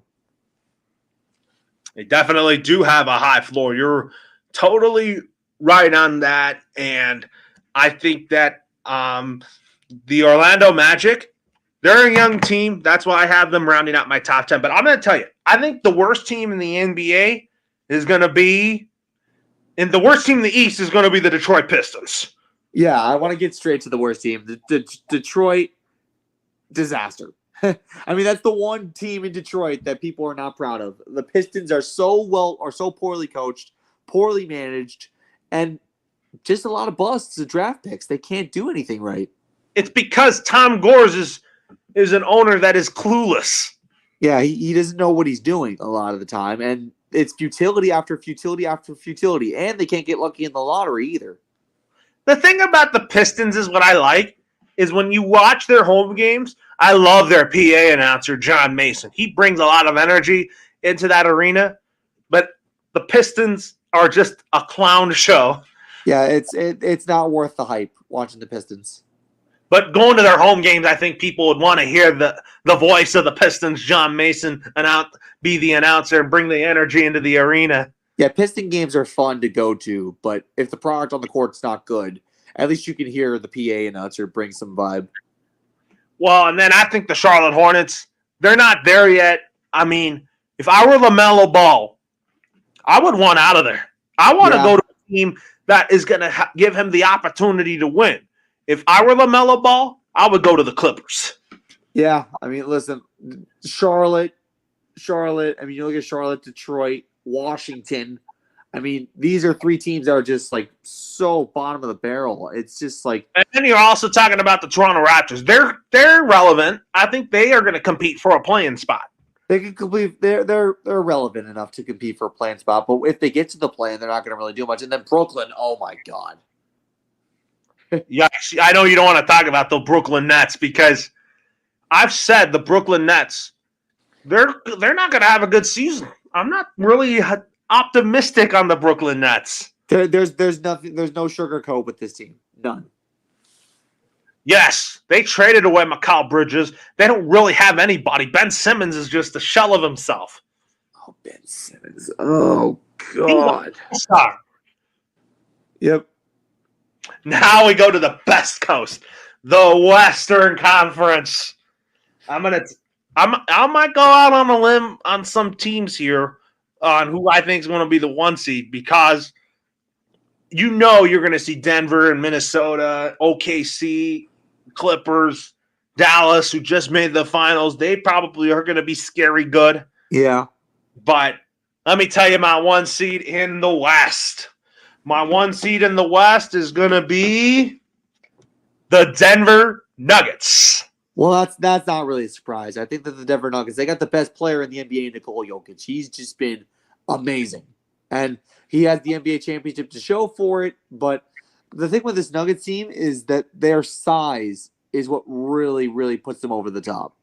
[SPEAKER 1] They definitely do have a high floor. You're totally right on that. And I think that the Orlando Magic, they're a young team. That's why I have them rounding out my top 10. But I'm going to tell you, I think the worst team in the NBA is going to be, and the worst team in the East is going to be the Detroit Pistons.
[SPEAKER 2] Yeah, I want to get straight to the worst team. The Detroit disaster. I mean, that's the one team in Detroit that people are not proud of. The Pistons are so poorly coached, poorly managed, and just a lot of busts of draft picks. They can't do anything right.
[SPEAKER 1] It's because Tom Gores is an owner that is clueless.
[SPEAKER 2] Yeah, he doesn't know what he's doing a lot of the time, and it's futility after futility after futility, and they can't get lucky in the lottery either.
[SPEAKER 1] The thing about the Pistons is what I like is when you watch their home games, I love their PA announcer, John Mason. He brings a lot of energy into that arena, but the Pistons are just a clown show.
[SPEAKER 2] Yeah, it's not worth the hype watching the Pistons.
[SPEAKER 1] But going to their home games, I think people would want to hear the voice of the Pistons, John Mason, be the announcer and bring the energy into the arena.
[SPEAKER 2] Yeah, Piston games are fun to go to, but if the product on the court's not good, at least you can hear the PA announcer bring some vibe.
[SPEAKER 1] Well, and then I think the Charlotte Hornets, they're not there yet. I mean, if I were LaMelo Ball, I would want out of there. I want to go to a team that is going to give him the opportunity to win. If I were LaMelo Ball, I would go to the Clippers.
[SPEAKER 2] Yeah, I mean, listen, Charlotte. I mean, you look at Charlotte, Detroit, Washington. I mean, these are 3 teams that are just like so bottom of the barrel. It's just like,
[SPEAKER 1] and then you're also talking about the Toronto Raptors. They're relevant. I think they are going to compete for a playing spot.
[SPEAKER 2] They can compete. They're relevant enough to compete for a playing spot, but if they get to the play, they're not going to really do much. And then Brooklyn, oh my god.
[SPEAKER 1] Yeah, I know you don't want to talk about the Brooklyn Nets because I've said the Brooklyn Nets, they're not going to have a good season. I'm not really optimistic on the Brooklyn Nets.
[SPEAKER 2] There's nothing. There's no sugarcoat with this team. None.
[SPEAKER 1] Yes, they traded away Mikal Bridges. They don't really have anybody. Ben Simmons is just a shell of himself.
[SPEAKER 2] Oh, Ben Simmons. Oh God.
[SPEAKER 1] Star.
[SPEAKER 2] Yep.
[SPEAKER 1] Now we go to the best coast, the Western Conference. I might go out on a limb on some teams here on who I think is going to be the 1 seed because you know you're going to see Denver and Minnesota, OKC, Clippers, Dallas, who just made the finals. They probably are going to be scary good.
[SPEAKER 2] Yeah.
[SPEAKER 1] But let me tell you my 1 seed in the West. My 1 seed in the West is going to be the Denver Nuggets.
[SPEAKER 2] Well, that's not really a surprise. I think that the Denver Nuggets, they got the best player in the NBA, Nikola Jokic. He's just been amazing. And he has the NBA championship to show for it. But the thing with this Nuggets team is that their size is what really, really puts them over the top.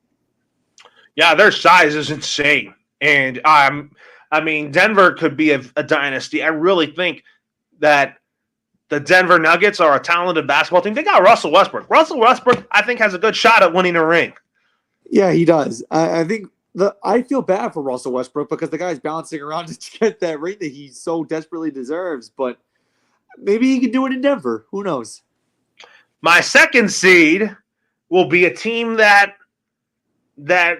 [SPEAKER 1] Yeah, their size is insane. And I mean, Denver could be a dynasty. I really think that the Denver Nuggets are a talented basketball team. They got Russell Westbrook. Russell Westbrook, I think, has a good shot at winning a ring.
[SPEAKER 2] Yeah, he does. I think I feel bad for Russell Westbrook because the guy's bouncing around to get that ring that he so desperately deserves. But maybe he can do it in Denver. Who knows?
[SPEAKER 1] My second seed will be a team that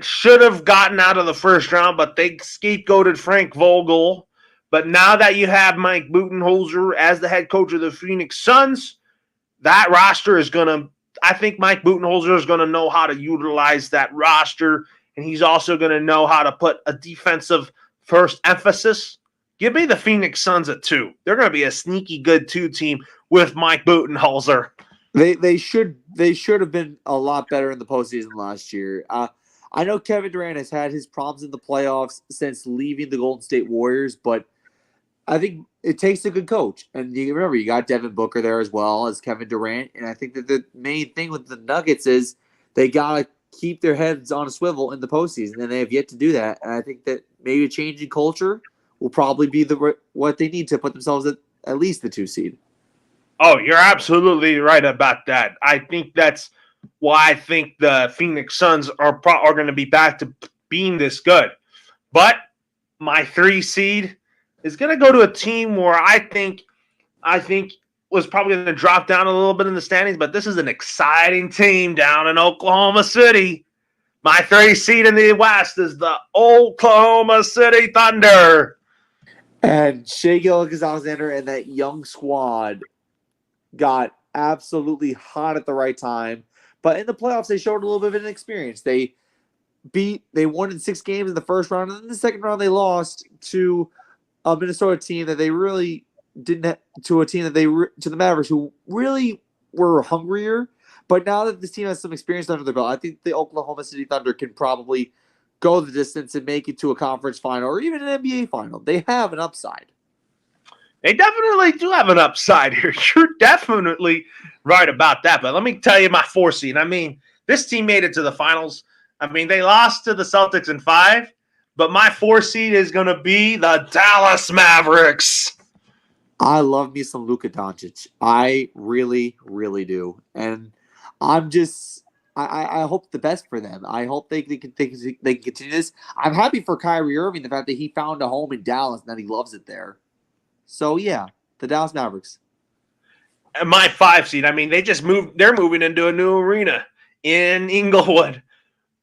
[SPEAKER 1] should have gotten out of the first round, but they scapegoated Frank Vogel. But now that you have Mike Budenholzer as the head coach of the Phoenix Suns, that roster is going to – I think Mike Budenholzer is going to know how to utilize that roster, and he's also going to know how to put a defensive first emphasis. Give me the Phoenix Suns at 2. They're going to be a sneaky good 2 team with Mike Budenholzer.
[SPEAKER 2] They should have been a lot better in the postseason last year. I know Kevin Durant has had his problems in the playoffs since leaving the Golden State Warriors, but I think it takes a good coach. And you remember, you got Devin Booker there as well as Kevin Durant. And I think that the main thing with the Nuggets is they got to keep their heads on a swivel in the postseason, and they have yet to do that. And I think that maybe a change in culture will probably be what they need to put themselves at least the 2 seed.
[SPEAKER 1] Oh, you're absolutely right about that. I think that's why I think the Phoenix Suns are going to be back to being this good. But my 3 seed is going to go to a team where I think was probably going to drop down a little bit in the standings, but this is an exciting team down in Oklahoma City. My 3 seed in the West is the Oklahoma City Thunder.
[SPEAKER 2] And Shai Gilgeous-Alexander and that young squad got absolutely hot at the right time. But in the playoffs, they showed a little bit of inexperience. They won in 6 games in the first round, and then in the second round they lost to a Minnesota team that they really didn't to the Mavericks, who really were hungrier. But now that this team has some experience under their belt, I think the Oklahoma City Thunder can probably go the distance and make it to a conference final or even an NBA final. They have an upside.
[SPEAKER 1] They definitely do have an upside here. You're definitely right about that. But let me tell you my 4 seed. I mean, this team made it to the finals. I mean, they lost to the Celtics in 5, but my 4 seed is going to be the Dallas Mavericks.
[SPEAKER 2] I love me some Luka Doncic. I really, really do. And I'm just I hope the best for them. I hope they can continue this. I'm happy for Kyrie Irving, the fact that he found a home in Dallas and that he loves it there. So, yeah, the Dallas Mavericks.
[SPEAKER 1] And my 5 seed, I mean, they're moving into a new arena in Inglewood.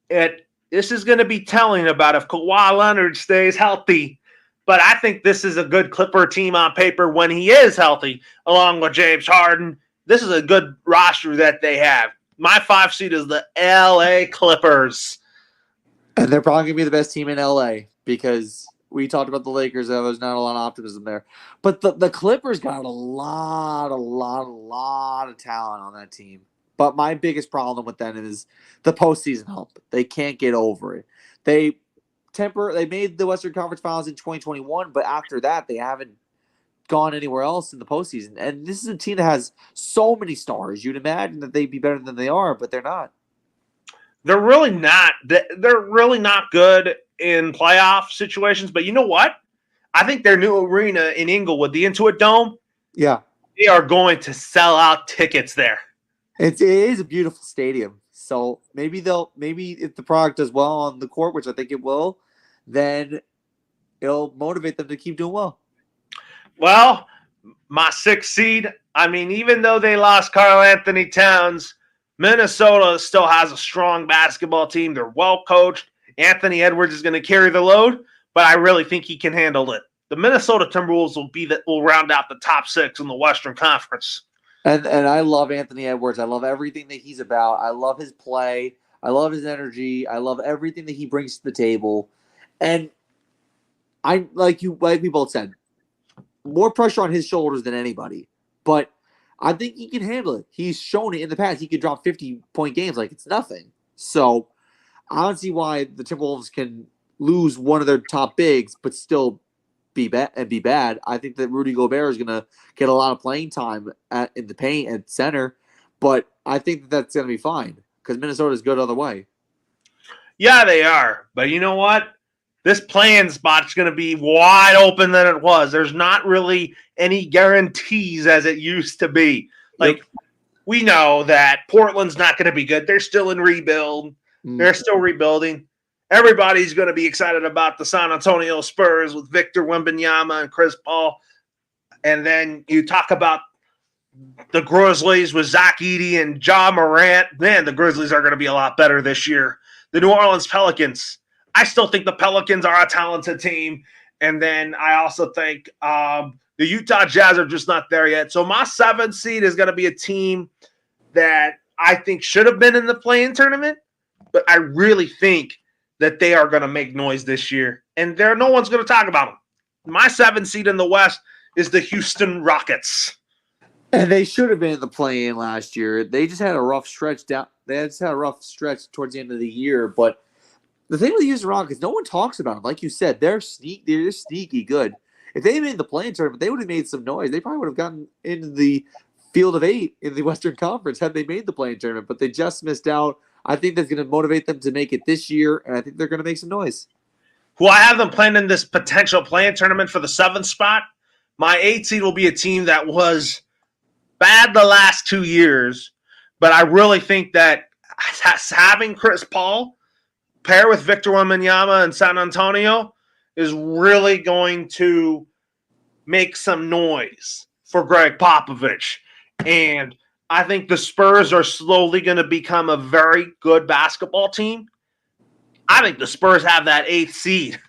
[SPEAKER 1] This is going to be telling about if Kawhi Leonard stays healthy. But I think this is a good Clipper team on paper when he is healthy, along with James Harden. This is a good roster that they have. My 5 seed is the LA Clippers.
[SPEAKER 2] And they're probably going to be the best team in LA because we talked about the Lakers. There was not a lot of optimism there. But the Clippers got a lot of talent on that team. But my biggest problem with them is the postseason hump. They can't get over it. They made the Western Conference Finals in 2021, but after that, they haven't gone anywhere else in the postseason. And this is a team that has so many stars. You'd imagine that they'd be better than they are, but they're not.
[SPEAKER 1] They're really not. They're really not good in playoff situations. But you know what? I think their new arena in Inglewood, the Intuit Dome,
[SPEAKER 2] yeah,
[SPEAKER 1] they are going to sell out tickets there.
[SPEAKER 2] It is a beautiful stadium. So maybe if the product does well on the court, which I think it will, then it'll motivate them to keep doing well.
[SPEAKER 1] Well, my 6th seed, I mean, even though they lost Karl Anthony Towns, Minnesota still has a strong basketball team. They're well coached. Anthony Edwards is going to carry the load, but I really think he can handle it. The Minnesota Timberwolves will round out the top 6 in the Western Conference.
[SPEAKER 2] And I love Anthony Edwards. I love everything that he's about. I love his play. I love his energy. I love everything that he brings to the table. And like we both said, more pressure on his shoulders than anybody. But I think he can handle it. He's shown it in the past. He could drop 50-point games like it's nothing. So I don't see why the Timberwolves can lose one of their top bigs, but still be bad. I think that Rudy Gobert is going to get a lot of playing time in the paint at center, but I think that that's going to be fine because Minnesota is good other way.
[SPEAKER 1] Yeah, they are. But you know what? This playing spot's going to be wide open than it was. There's not really any guarantees as it used to be. Like, we know that Portland's not going to be good. They're still in rebuild. They're still rebuilding. Everybody's going to be excited about the San Antonio Spurs with Victor Wembanyama and Chris Paul. And then you talk about the Grizzlies with Zach Edey and Ja Morant. Man, the Grizzlies are going to be a lot better this year. The New Orleans Pelicans. I still think the Pelicans are a talented team. And then I also think the Utah Jazz are just not there yet. So my 7th seed is going to be a team that I think should have been in the play-in tournament. But I really think that they are going to make noise this year. And no one's going to talk about them. My 7th seed in the West is the Houston Rockets.
[SPEAKER 2] And they should have been in the play-in last year. They just had a rough stretch towards the end of the year. But the thing with the Houston Rockets, no one talks about them. Like you said, they're sneaky good. If they made the play-in tournament, they would have made some noise. They probably would have gotten into the field of 8 in the Western Conference had they made the play-in tournament. But they just missed out. I think that's going to motivate them to make it this year, and I think they're going to make some noise.
[SPEAKER 1] Who I have them playing in this potential play-in tournament for the 7th spot, my 8th seed will be a team that was bad the last 2 years, but I really think that having Chris Paul pair with Victor Wembanyama and San Antonio is really going to make some noise for Greg Popovich. And I think the Spurs are slowly going to become a very good basketball team. I think the Spurs have that 8th seed.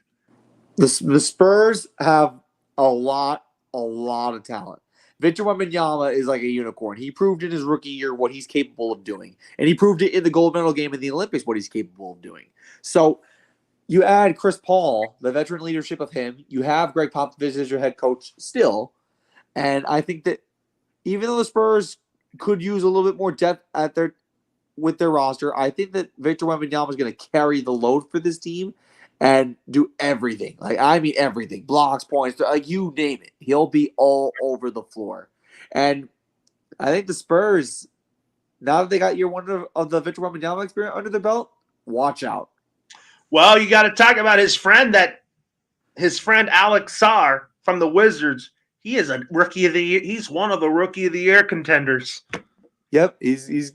[SPEAKER 2] The Spurs have a lot of talent. Victor Wembanyama is like a unicorn. He proved in his rookie year what he's capable of doing. And he proved it in the gold medal game in the Olympics what he's capable of doing. So you add Chris Paul, the veteran leadership of him. You have Greg Popovich as your head coach still. And I think that even though the Spurs could use a little bit more depth with their roster, I think that Victor Wembanyama is going to carry the load for this team and do everything. Like, I mean everything. Blocks, points, like you name it. He'll be all over the floor. And I think the Spurs, now that they got year 1 of the Victor Wembanyama experience under their belt, watch out.
[SPEAKER 1] Well, you got to talk about his friend Alex Sarr from the Wizards. He is a rookie of the year. He's one of the rookie of the year contenders.
[SPEAKER 2] Yep, he's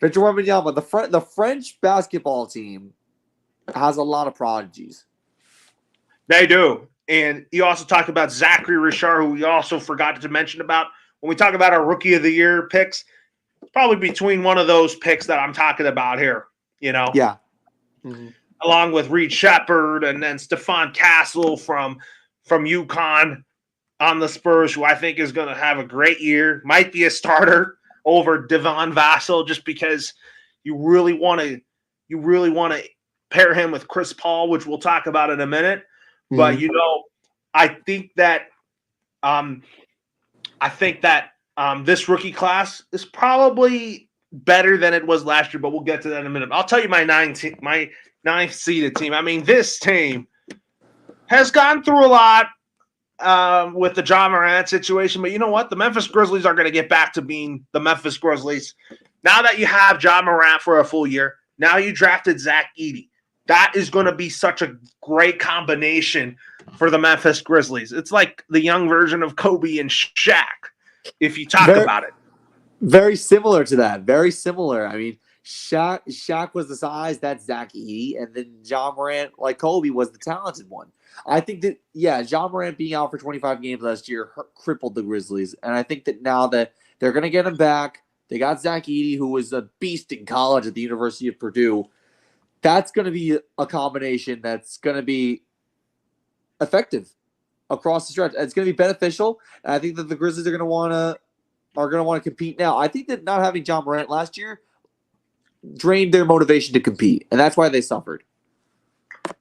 [SPEAKER 2] Victor Wembanyama. The French basketball team has a lot of prodigies.
[SPEAKER 1] They do. And you also talked about Zachary Richard, who we also forgot to mention about. When we talk about our rookie of the year picks, probably between one of those picks that I'm talking about here, you know?
[SPEAKER 2] Yeah. Mm-hmm.
[SPEAKER 1] Along with Reed Shepherd and then Stephon Castle from UConn on the Spurs, who I think is going to have a great year. Might be a starter over Devon Vassell just because you really want to pair him with Chris Paul, which we'll talk about in a minute. Mm-hmm. But I think that this rookie class is probably better than it was last year, but we'll get to that in a minute. I'll tell you my ninth seeded team. I mean, this team has gone through a lot with the Ja Morant situation, but you know what? The Memphis Grizzlies are going to get back to being the Memphis Grizzlies. Now that you have Ja Morant for a full year, now you drafted Zach Edey. That is going to be such a great combination for the Memphis Grizzlies. It's like the young version of Kobe and Shaq, if you talk about it.
[SPEAKER 2] Very similar to that. Very similar. I mean, Shaq was the size, that's Zach Edey, and then Ja Morant, like Kobe, was the talented one. I think that, Ja Morant being out for 25 games last year crippled the Grizzlies, and I think that now that they're going to get him back, they got Zach Edey, who was a beast in college at the University of Purdue. That's going to be a combination that's going to be effective across the stretch. It's going to be beneficial, and I think that the Grizzlies are going to want to compete now. I think that not having Ja Morant last year drained their motivation to compete, and that's why they suffered.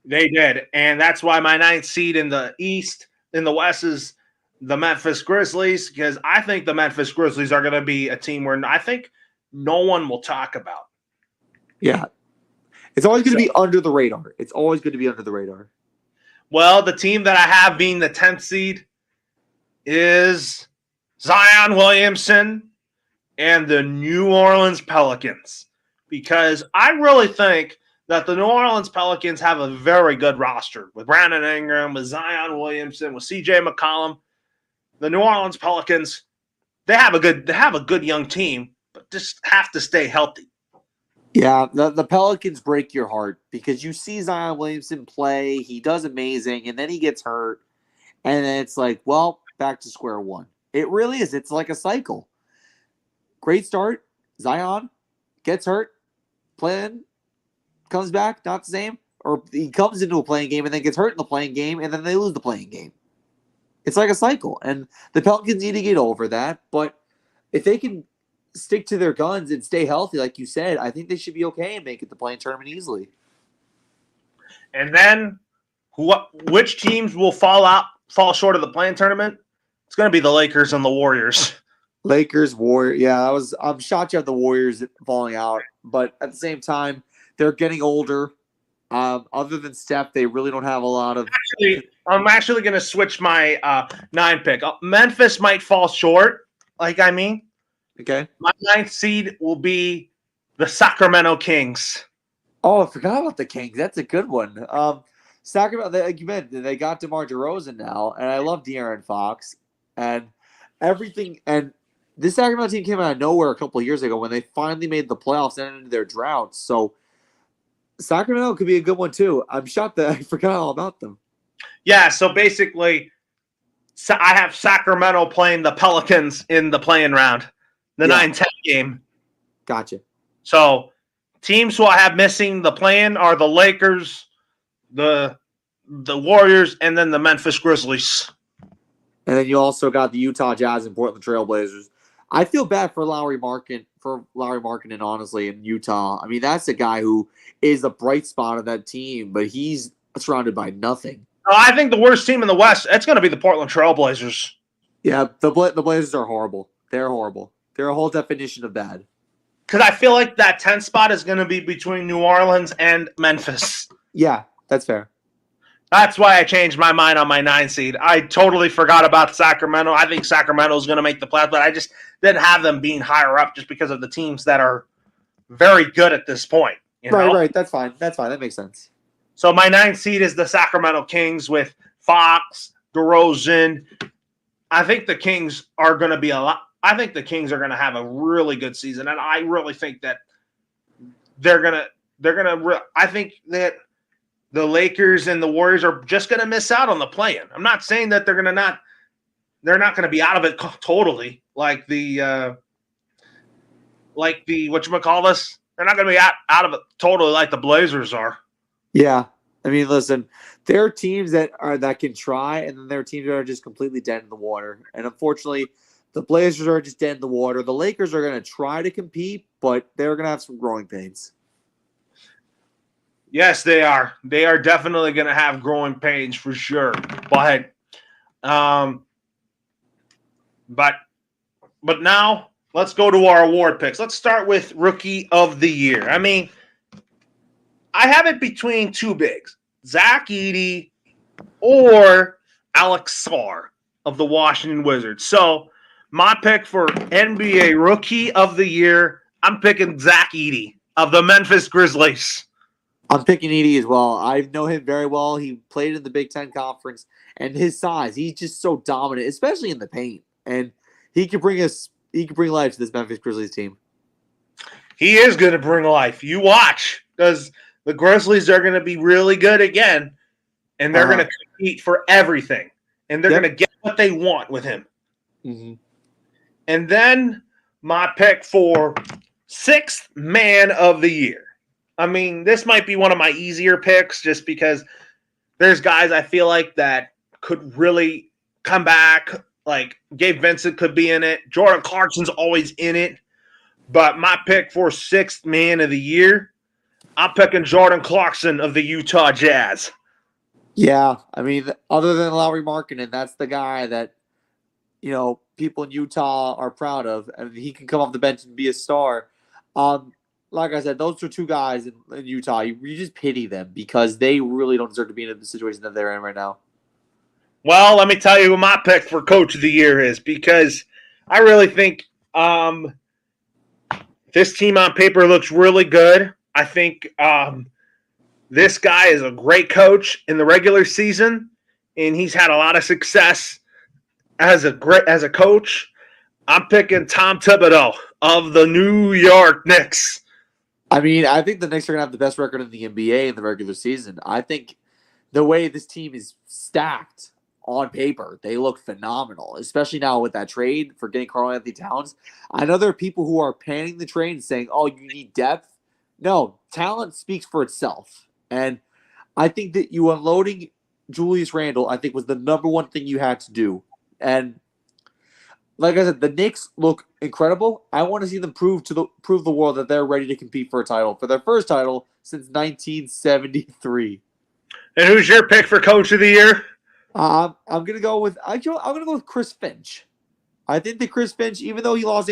[SPEAKER 1] They did, and that's why my 9th seed in the East, in the West, is the Memphis Grizzlies because I think the Memphis Grizzlies are going to be a team where I think no one will talk about.
[SPEAKER 2] Yeah. It's always going to be under the radar. It's always going to be under the radar.
[SPEAKER 1] Well, the team that I have being the 10th seed is Zion Williamson and the New Orleans Pelicans because I really think that the New Orleans Pelicans have a very good roster with Brandon Ingram, with Zion Williamson, with CJ McCollum. The New Orleans Pelicans, they have a good young team, but just have to stay healthy.
[SPEAKER 2] Yeah, the Pelicans break your heart because you see Zion Williamson play, he does amazing, and then he gets hurt, and then it's like, well, back to square one. It really is. It's like a cycle. Great start, Zion gets hurt, playing, comes back, not the same, or he comes into a playing game and then gets hurt in the playing game, and then they lose the playing game. It's like a cycle, and the Pelicans need to get over that, but if they can stick to their guns and stay healthy, like you said, I think they should be okay and make it the playing tournament easily.
[SPEAKER 1] And then, which teams will fall short of the playing tournament? It's going to be the Lakers and the Warriors.
[SPEAKER 2] Lakers, Warriors. Yeah, I'm shocked you have the Warriors falling out, but at the same time, they're getting older. Other than Steph, they really don't have a lot of.
[SPEAKER 1] I'm actually going to switch my 9 pick. Memphis might fall short.
[SPEAKER 2] Okay.
[SPEAKER 1] My 9th seed will be the Sacramento Kings.
[SPEAKER 2] Oh, I forgot about the Kings. That's a good one. Sacramento, like you mentioned, they got DeMar DeRozan now, and I love De'Aaron Fox and everything. And this Sacramento team came out of nowhere a couple of years ago when they finally made the playoffs and ended their drought. So Sacramento could be a good one too. I'm shocked that I forgot all about them.
[SPEAKER 1] Yeah, so basically, I have Sacramento playing the Pelicans in the play-in round, the 9-10 game.
[SPEAKER 2] Gotcha.
[SPEAKER 1] So teams who I have missing the play-in are the Lakers, the Warriors, and then the Memphis Grizzlies.
[SPEAKER 2] And then you also got the Utah Jazz and Portland Trailblazers. I feel bad for Lauri Markkanen, honestly, in Utah. I mean, that's a guy who is a bright spot of that team, but he's surrounded by nothing.
[SPEAKER 1] I think the worst team in the West, it's going to be the Portland Trailblazers.
[SPEAKER 2] Yeah, the Blazers are horrible. They're horrible. They're a whole definition of bad.
[SPEAKER 1] Because I feel like that 10th spot is going to be between New Orleans and Memphis.
[SPEAKER 2] Yeah, that's fair.
[SPEAKER 1] That's why I changed my mind on my 9 seed. I totally forgot about Sacramento. I think Sacramento is going to make the playoffs, but I just didn't have them being higher up just because of the teams that are very good at this point.
[SPEAKER 2] Right. That's fine. That makes sense.
[SPEAKER 1] So my 9th seed is the Sacramento Kings with Fox, DeRozan. I think the Kings are going to be I think the Kings are going to have a really good season, and I really think that I think that the Lakers and the Warriors are just going to miss out on the play-in. I'm not saying that they're not going to be out of it totally, like the whatchamacallit. They're not going to be out of it totally like the Blazers are.
[SPEAKER 2] Yeah. I mean, listen, there are teams that can try, and then there are teams that are just completely dead in the water. And unfortunately, the Blazers are just dead in the water. The Lakers are going to try to compete, but they're going to have some growing pains.
[SPEAKER 1] Yes, they are. They are definitely going to have growing pains for sure. But now let's go to our award picks. Let's start with Rookie of the Year. I mean, I have it between two bigs, Zach Edey or Alex Sarr of the Washington Wizards. So my pick for NBA Rookie of the Year, I'm picking Zach Edey of the Memphis Grizzlies.
[SPEAKER 2] I'm picking Edey as well. I know him very well. He played in the Big Ten Conference, and his size, he's just so dominant, especially in the paint. And he could bring life to this Memphis Grizzlies team.
[SPEAKER 1] He is going to bring life. You watch, because the Grizzlies are going to be really good again, and they're going to compete for everything, and they're going to get what they want with him.
[SPEAKER 2] Mm-hmm.
[SPEAKER 1] And then my pick for 6th Man of the Year. I mean, this might be one of my easier picks just because there's guys I feel like that could really come back. Like Gabe Vincent could be in it. Jordan Clarkson's always in it. But my pick for 6th Man of the Year, I'm picking Jordan Clarkson of the Utah Jazz.
[SPEAKER 2] Yeah, I mean, other than Lauri Markkanen, that's the guy that people in Utah are proud of, and he can come off the bench and be a star. Like I said, those are two guys in Utah. You just pity them because they really don't deserve to be in the situation that they're in right now.
[SPEAKER 1] Well, let me tell you who my pick for Coach of the Year is, because I really think this team on paper looks really good. I think this guy is a great coach in the regular season, and he's had a lot of success as a coach. I'm picking Tom Thibodeau of the New York Knicks.
[SPEAKER 2] I mean, I think the Knicks are going to have the best record in the NBA in the regular season. I think the way this team is stacked on paper, they look phenomenal, especially now with that trade for getting Karl-Anthony Towns. I know there are people who are panning the trade and saying, oh, you need depth. No, talent speaks for itself. And I think that you unloading Julius Randle, I think, was the number one thing you had to do. And like I said, the Knicks look incredible. I want to see them prove the world that they're ready to compete for a title, for their first title since 1973.
[SPEAKER 1] And who's your pick for Coach of the Year?
[SPEAKER 2] I'm gonna go with Chris Finch. I think that Chris Finch, even though he lost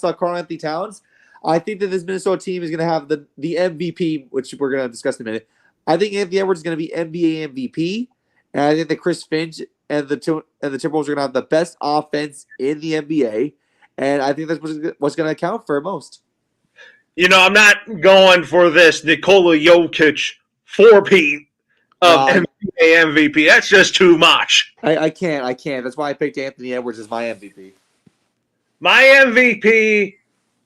[SPEAKER 2] Karl-Anthony Towns, I think that this Minnesota team is gonna have the MVP, which we're gonna discuss in a minute. I think Anthony Edwards is gonna be NBA MVP, and I think that Chris Finch and the Timberwolves are gonna have the best offense in the NBA, and I think that's what's gonna account for most.
[SPEAKER 1] I'm not going for this Nikola Jokic 4P of NBA MVP. That's just too much.
[SPEAKER 2] I can't. That's why I picked Anthony Edwards as my MVP.
[SPEAKER 1] My MVP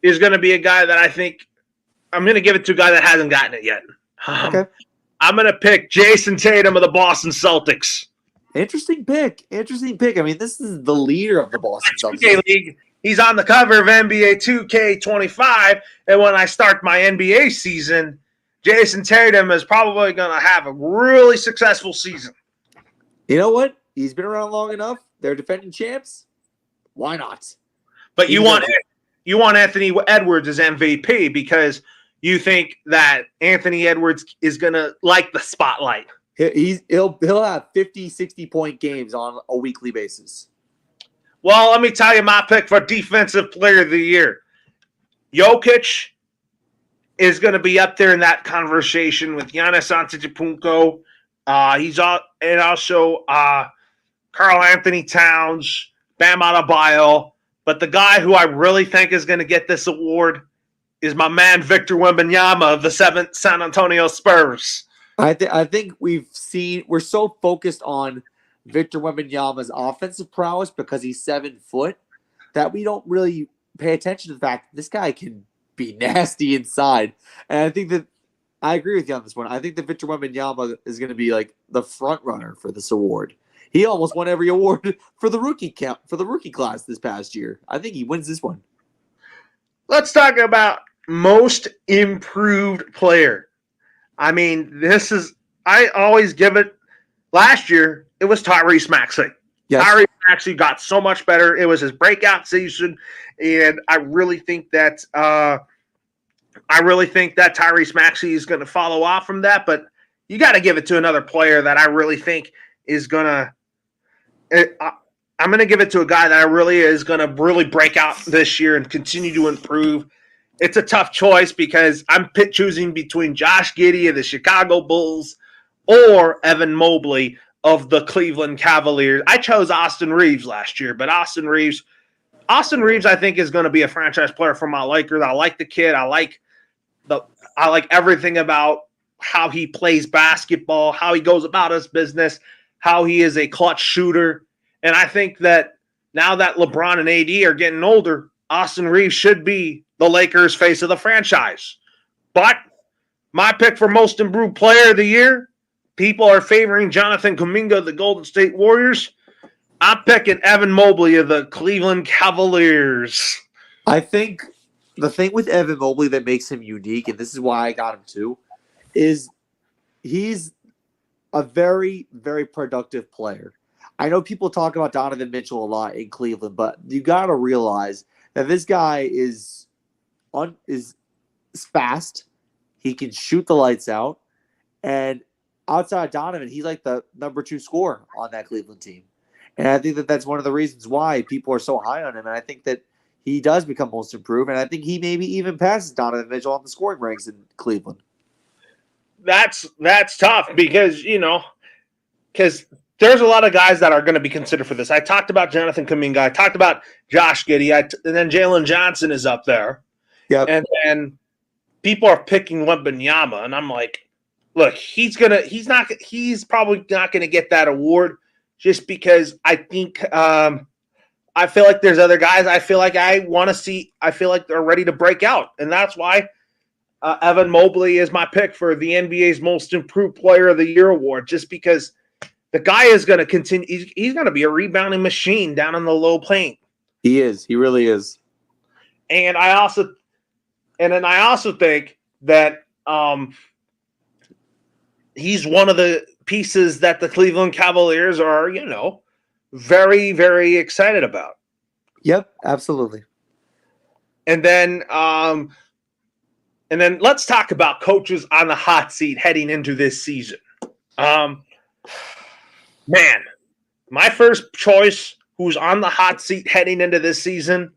[SPEAKER 1] is going to be a guy that I think I'm going to give it to a guy that hasn't gotten it yet.
[SPEAKER 2] Okay.
[SPEAKER 1] I'm going to pick Jason Tatum of the Boston Celtics.
[SPEAKER 2] Interesting pick. I mean, this is the leader of the Boston Celtics.
[SPEAKER 1] 2K League. He's on the cover of NBA 2K25, and when I start my NBA season, Jason Tatum is probably going to have a really successful season.
[SPEAKER 2] You know what? He's been around long enough. They're defending champs. Why not?
[SPEAKER 1] But you want Anthony Edwards as MVP because you think that Anthony Edwards is going to like the spotlight.
[SPEAKER 2] He'll have 50, 60-point games on a weekly basis.
[SPEAKER 1] Well, let me tell you my pick for Defensive Player of the Year. Jokic is going to be up there in that conversation with Giannis Antetokounmpo. And also Karl-Anthony Towns, Bam Adebayo. But the guy who I really think is going to get this award is my man Victor Wembanyama of the San Antonio Spurs.
[SPEAKER 2] I think we're so focused on Victor Wembanyama's offensive prowess because he's 7 foot that we don't really pay attention to the fact that this guy can be nasty inside. And I think that I agree with you on this one. I think that Victor Wembanyama is going to be like the front runner for this award. He almost won every award for the rookie class this past year. I think he wins this one.
[SPEAKER 1] Let's talk about most improved player. I mean, I always give it. Last year, it was Tyrese Maxey. Yes. Tyrese Maxey got so much better. It was his breakout season, and I really think that Tyrese Maxey is going to follow off from that. But you got to give it to another player that I really think is going to. I'm going to give it to a guy that I really is going to really break out this year and continue to improve. It's a tough choice because I'm choosing between Josh Giddey of the Chicago Bulls or Evan Mobley of the Cleveland Cavaliers. I chose Austin Reeves last year, but Austin Reeves, I think, is going to be a franchise player for my Lakers. I like the kid. I like everything about how he plays basketball, how he goes about his business, how he is a clutch shooter. And I think that now that LeBron and AD are getting older, Austin Reeves should be the Lakers' face of the franchise. But my pick for most improved player of the year, people are favoring Jonathan Kuminga of the Golden State Warriors. I'm picking Evan Mobley of the Cleveland Cavaliers.
[SPEAKER 2] I think the thing with Evan Mobley that makes him unique, and this is why I got him too, is he's a very, very productive player. I know people talk about Donovan Mitchell a lot in Cleveland, but you got to realize that this guy is fast. He can shoot the lights out. And outside of Donovan, he's like the number 2 scorer on that Cleveland team. And I think that that's one of the reasons why people are so high on him. And I think that he does become most improved. And I think he maybe even passes Donovan Mitchell on the scoring ranks in Cleveland.
[SPEAKER 1] That's tough because there's a lot of guys that are going to be considered for this. I talked about Jonathan Kuminga. I talked about Josh Giddey. And then Jalen Johnson is up there.
[SPEAKER 2] Yep.
[SPEAKER 1] And then people are picking Wembanyama, and I'm like, look, he's probably not gonna get that award just because I think I feel like there's other guys I feel like they're ready to break out, and that's why Evan Mobley is my pick for the NBA's Most Improved Player of the Year award, just because the guy is going to continue. He's going to be a rebounding machine down in the low paint.
[SPEAKER 2] He is. He really is.
[SPEAKER 1] And I also think that he's one of the pieces that the Cleveland Cavaliers are, very, very excited about.
[SPEAKER 2] Yep, absolutely.
[SPEAKER 1] And then let's talk about coaches on the hot seat heading into this season. Man, my first choice who's on the hot seat heading into this season,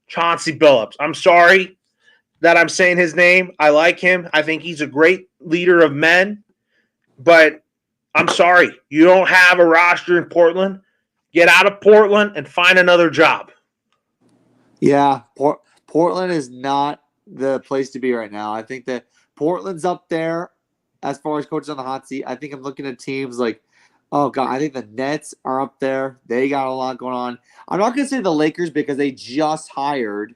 [SPEAKER 1] Chauncey Billups. I'm sorry that I'm saying his name. I like him. I think he's a great leader of men. But I'm sorry, you don't have a roster in Portland. Get out of Portland and find another job.
[SPEAKER 2] Yeah, Portland is not the place to be right now. I think that Portland's up there as far as coaches on the hot seat. I think I'm looking at teams like, oh, God, I think the Nets are up there. They got a lot going on. I'm not going to say the Lakers because they just hired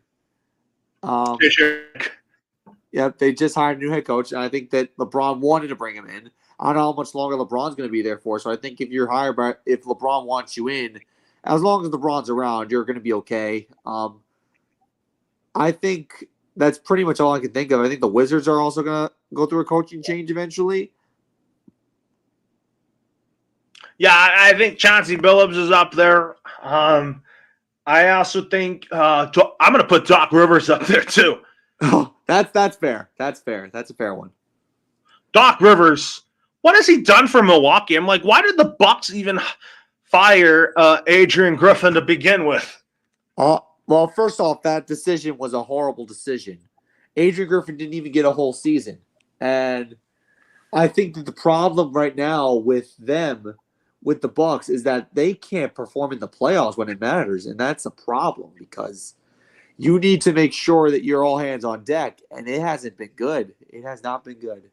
[SPEAKER 2] Yep, they just hired a new head coach, and I think that LeBron wanted to bring him in. I don't know how much longer LeBron's going to be there for, so I think if LeBron wants you in, as long as LeBron's around, you're going to be okay. I think that's pretty much all I can think of. I think the Wizards are also going to go through a coaching change eventually.
[SPEAKER 1] Yeah, I think Chauncey Billups is up there. I also think I'm going to put Doc Rivers up there too.
[SPEAKER 2] Oh, that's fair. That's fair. That's a fair one.
[SPEAKER 1] Doc Rivers, what has he done for Milwaukee? I'm like, why did the Bucks even fire Adrian Griffin to begin with?
[SPEAKER 2] Well, first off, that decision was a horrible decision. Adrian Griffin didn't even get a whole season. And I think that the problem right now with them, with the Bucks, is that they can't perform in the playoffs when it matters. And that's a problem because you need to make sure that you're all hands on deck. And it hasn't been good. It has not been good.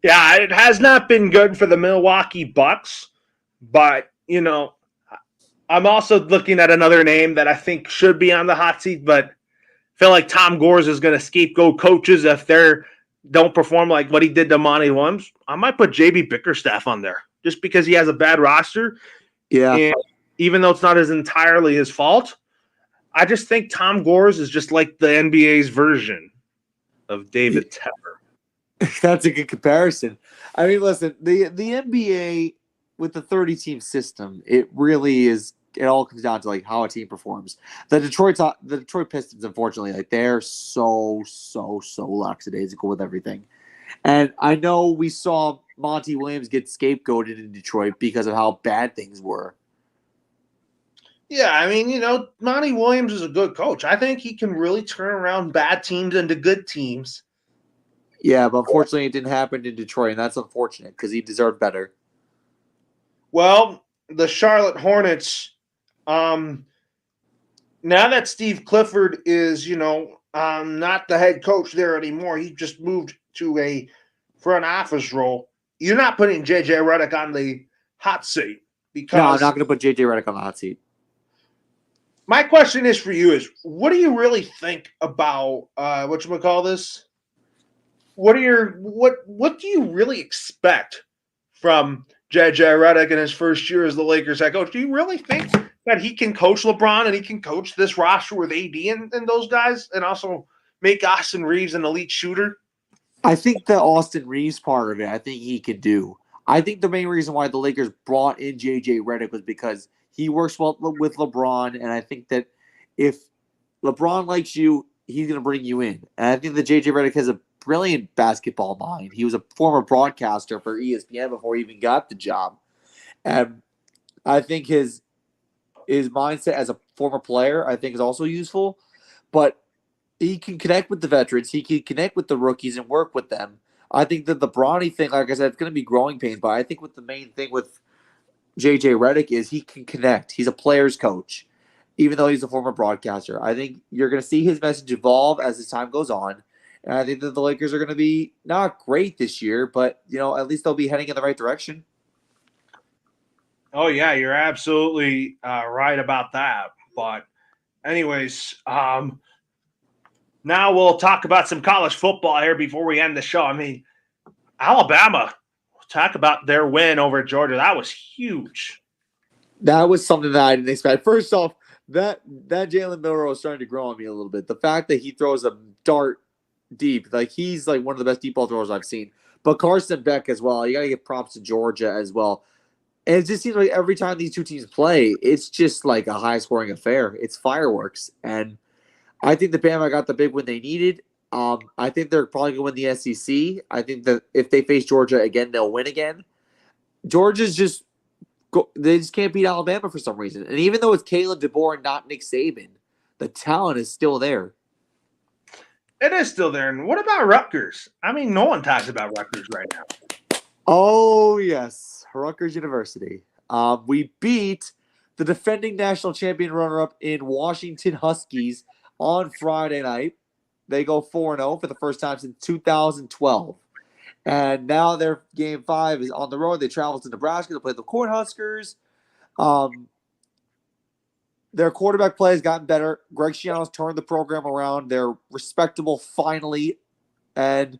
[SPEAKER 1] Yeah, it has not been good for the Milwaukee Bucks. But, I'm also looking at another name that I think should be on the hot seat, but I feel like Tom Gores is going to scapegoat coaches if they don't perform like what he did to Monty Williams. I might put JB Bickerstaff on there just because he has a bad roster.
[SPEAKER 2] Yeah.
[SPEAKER 1] And even though it's not entirely his fault, I just think Tom Gores is just like the NBA's version of David Tepper.
[SPEAKER 2] That's a good comparison. I mean, listen, the NBA with the 30-team system, it really is. It all comes down to like how a team performs. The Detroit Pistons, unfortunately, like they're so lackadaisical with everything. And I know we saw Monty Williams get scapegoated in Detroit because of how bad things were.
[SPEAKER 1] Yeah, I mean, Monty Williams is a good coach. I think he can really turn around bad teams into good teams.
[SPEAKER 2] Yeah, but unfortunately it didn't happen in Detroit, and that's unfortunate because he deserved better.
[SPEAKER 1] Well, the Charlotte Hornets, now that Steve Clifford is, not the head coach there anymore, he just moved to a front office role. You're not putting J.J. Redick on the hot seat because
[SPEAKER 2] no, I'm not going to put J.J. Redick on the hot seat.
[SPEAKER 1] My question is for you is, what do you really think about whatchamacallit? What do you really expect from J.J. Redick in his first year as the Lakers head coach? Do you really think that he can coach LeBron and he can coach this roster with AD and those guys and also make Austin Reeves an elite shooter?
[SPEAKER 2] I think the Austin Reeves part of it, I think he could do. I think the main reason why the Lakers brought in J.J. Redick was because he works well with LeBron, and I think that if LeBron likes you, he's going to bring you in. And I think that J.J. Redick has a brilliant basketball mind. He was a former broadcaster for ESPN before he even got the job. I think his mindset as a former player, I think, is also useful. But he can connect with the veterans. He can connect with the rookies and work with them. I think that the Bronny thing, like I said, it's going to be growing pains. But I think what the main thing with JJ Redick is he can connect. He's a player's coach, even though he's a former broadcaster. I think you're going to see his message evolve as the time goes on. And I think that the Lakers are going to be not great this year, but at least they'll be heading in the right direction.
[SPEAKER 1] Oh yeah, you're absolutely right about that. But anyways, now we'll talk about some college football here before we end the show. I mean, Alabama, talk about their win over Georgia. That was huge.
[SPEAKER 2] That was something that I didn't expect. First off, that Jalen Milroe is starting to grow on me a little bit. The fact that he throws a dart deep, like he's like one of the best deep ball throwers I've seen. But Carson Beck as well. You got to give props to Georgia as well. And it just seems like every time these two teams play, it's just like a high scoring affair. It's fireworks. And I think the Bama got the big win they needed. I think they're probably going to win the SEC. I think that if they face Georgia again, they'll win again. Georgia's just they just can't beat Alabama for some reason. And even though it's Kalen DeBoer and not Nick Saban, the talent is still there.
[SPEAKER 1] It is still there. And what about Rutgers? I mean, no one talks about Rutgers right now.
[SPEAKER 2] Oh, yes. Rutgers University. We beat the defending national champion runner-up in Washington Huskies on Friday night. They go 4-0 for the first time since 2012. And now their game 5 is on the road. They travel to Nebraska to play the Cornhuskers. Their quarterback play has gotten better. Greg Schiano's turned the program around. They're respectable finally. And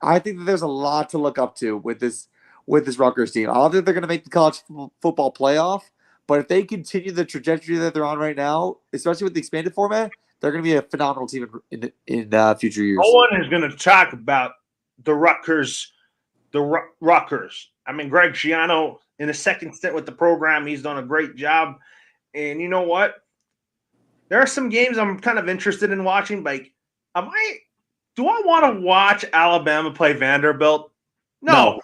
[SPEAKER 2] I think that there's a lot to look up to with this Rutgers team. I don't think they're going to make the college football playoff, but if they continue the trajectory that they're on right now, especially with the expanded format, they're going to be a phenomenal team in future years.
[SPEAKER 1] No one is going to talk about the Rutgers. I mean, Greg Schiano, in a second stint with the program, he's done a great job. And you know what? There are some games I'm kind of interested in watching. Like, do I want to watch Alabama play Vanderbilt? No.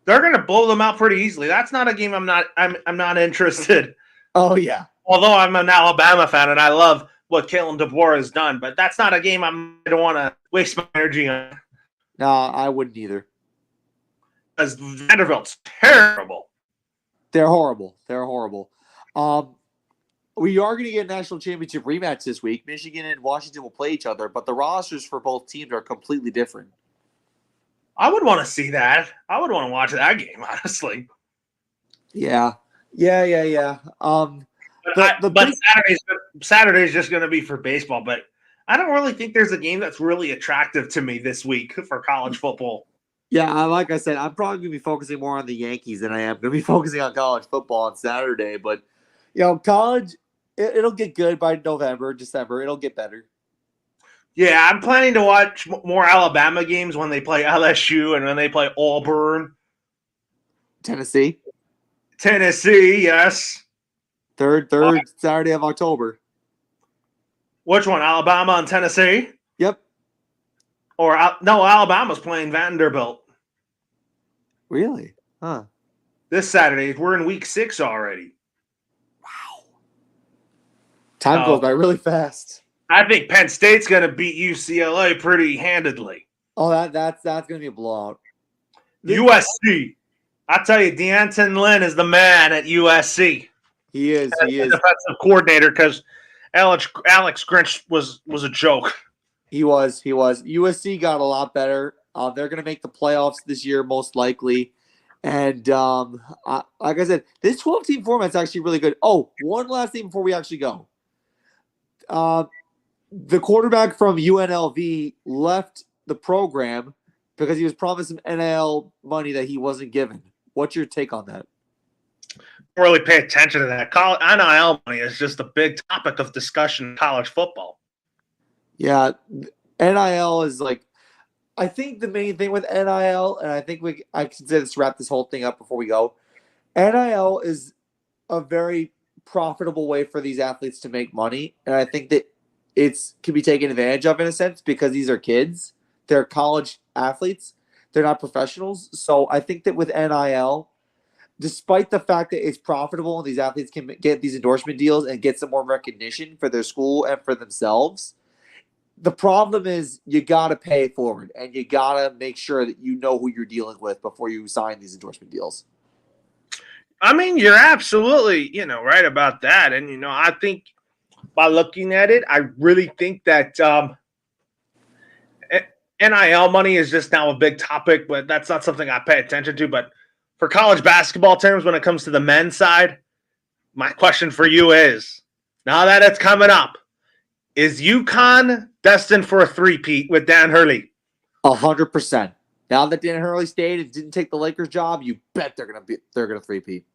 [SPEAKER 1] They're going to blow them out pretty easily. That's not a game I'm not interested.
[SPEAKER 2] Oh yeah.
[SPEAKER 1] Although I'm an Alabama fan and I love what Kalen DeBoer has done, but that's not a game I don't want to waste my energy on.
[SPEAKER 2] No, I wouldn't either.
[SPEAKER 1] Because Vanderbilt's terrible.
[SPEAKER 2] They're horrible. We are going to get a national championship rematch this week. Michigan and Washington will play each other, but the rosters for both teams are completely different.
[SPEAKER 1] I would want to see that. I would want to watch that game, honestly.
[SPEAKER 2] Yeah.
[SPEAKER 1] But Saturday's just going to be for baseball, but I don't really think there's a game that's really attractive to me this week for college football.
[SPEAKER 2] Yeah, like I said, I'm probably going to be focusing more on the Yankees than I am going to be focusing on college football on Saturday. But, college, it'll get good by November, December. It'll get better.
[SPEAKER 1] Yeah, I'm planning to watch more Alabama games when they play LSU and when they play Auburn.
[SPEAKER 2] Tennessee,
[SPEAKER 1] yes.
[SPEAKER 2] Third Saturday of October.
[SPEAKER 1] Which one, Alabama and Tennessee?
[SPEAKER 2] Yep.
[SPEAKER 1] Or no, Alabama's playing Vanderbilt.
[SPEAKER 2] Really? Huh.
[SPEAKER 1] This Saturday. We're in week 6 already.
[SPEAKER 2] Wow. Time goes by really fast.
[SPEAKER 1] I think Penn State's going to beat UCLA pretty handedly.
[SPEAKER 2] Oh, that's going to be a blowout.
[SPEAKER 1] USC. I tell you, D'Anton Lynn is the man at USC.
[SPEAKER 2] He is.
[SPEAKER 1] Defensive coordinator, because Alex Grinch was a joke.
[SPEAKER 2] He was. USC got a lot better. They're going to make the playoffs this year, most likely. And like I said, this 12-team format's actually really good. Oh, one last thing before we actually go. The quarterback from UNLV left the program because he was promised some NIL money that he wasn't given. What's your take on that?
[SPEAKER 1] Don't really pay attention to that. NIL money is just a big topic of discussion in college football.
[SPEAKER 2] Yeah, NIL is like, I think the main thing with NIL, and I think I can say this to wrap this whole thing up before we go. NIL is a very profitable way for these athletes to make money, and I think that can be taken advantage of in a sense because these are kids. They're college athletes. They're not professionals. So I think that with NIL, despite the fact that it's profitable and these athletes can get these endorsement deals and get some more recognition for their school and for themselves, the problem is you got to pay it forward and you got to make sure that you know who you're dealing with before you sign these endorsement deals.
[SPEAKER 1] I mean, you're absolutely, right about that. And, I think by looking at it, I really think that NIL money is just now a big topic, but that's not something I pay attention to. But for college basketball terms, when it comes to the men's side, my question for you is, now that it's coming up, is UConn destined for a three-peat with Dan Hurley?
[SPEAKER 2] 100%. Now that Dan Hurley stayed and didn't take the Lakers job, you bet they're gonna three-peat.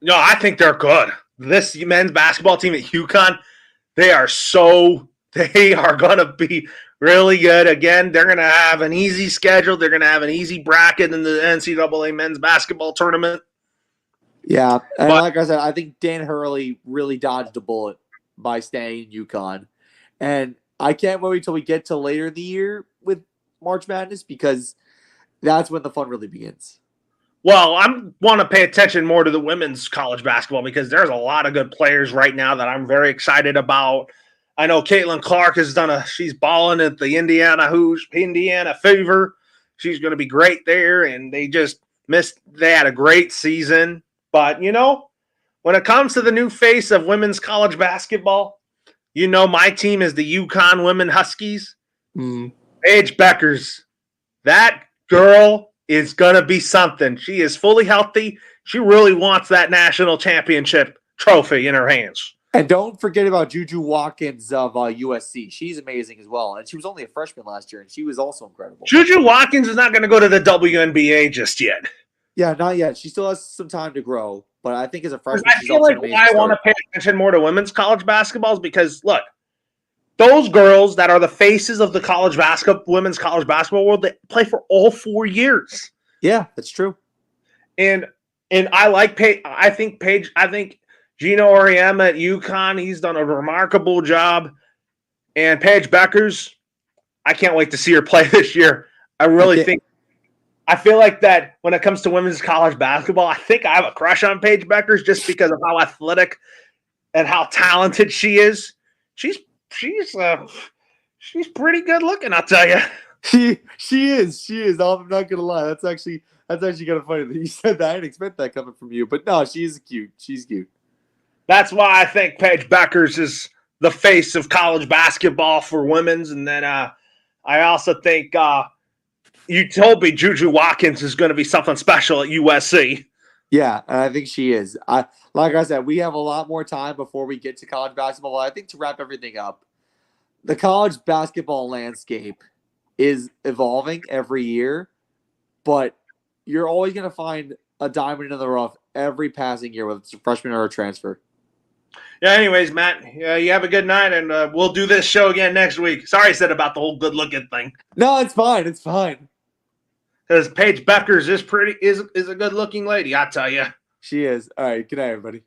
[SPEAKER 1] No, I think they're good. This men's basketball team at UConn, they are going to be really good. Again, they're going to have an easy schedule. They're going to have an easy bracket in the NCAA men's basketball tournament.
[SPEAKER 2] Yeah, and like I said, I think Dan Hurley really dodged a bullet by staying in UConn. And I can't wait until we get to later in the year with March Madness because that's when the fun really begins.
[SPEAKER 1] Well, I want to pay attention more to the women's college basketball because there's a lot of good players right now that I'm very excited about. I know Caitlin Clark she's balling at the Indiana Fever. She's going to be great there, and they had a great season. But, when it comes to the new face of women's college basketball, my team is the UConn Women Huskies. Paige Beckers. That girl is going to be something. She is fully healthy. She really wants that national championship trophy in her hands.
[SPEAKER 2] And don't forget about Juju Watkins of USC. She's amazing as well. And she was only a freshman last year, and she was also incredible.
[SPEAKER 1] Juju Watkins is not going to go to the WNBA just yet.
[SPEAKER 2] Yeah, not yet. She still has some time to grow. But I think as a freshman,
[SPEAKER 1] I feel like why I want to pay attention more to women's college basketball is because, look, those girls that are the faces of the women's college basketball world, they play for all 4 years.
[SPEAKER 2] Yeah, that's true.
[SPEAKER 1] And I like Paige. I think Gino Auriemma at UConn, he's done a remarkable job. And Paige Beckers, I can't wait to see her play this year. I feel like that when it comes to women's college basketball, I think I have a crush on Paige Beckers just because of how athletic and how talented she is. She's pretty good looking, I'll tell you.
[SPEAKER 2] She is. I'm not gonna lie. That's actually kind of funny that you said that. I didn't expect that coming from you, but no, she's cute. She's cute.
[SPEAKER 1] That's why I think Paige Beckers is the face of college basketball for women's, and then I also think you told me Juju Watkins is going to be something special at USC.
[SPEAKER 2] Yeah, and I think she is. Like I said, we have a lot more time before we get to college basketball. Well, I think to wrap everything up, the college basketball landscape is evolving every year, but you're always going to find a diamond in the rough every passing year, whether it's a freshman or a transfer.
[SPEAKER 1] Yeah, anyways, Matt, you have a good night, and we'll do this show again next week. Sorry I said about the whole good-looking thing.
[SPEAKER 2] No, it's fine. It's fine.
[SPEAKER 1] Because Paige Beckers is a good-looking lady, I tell you.
[SPEAKER 2] She is. All right, good night, everybody.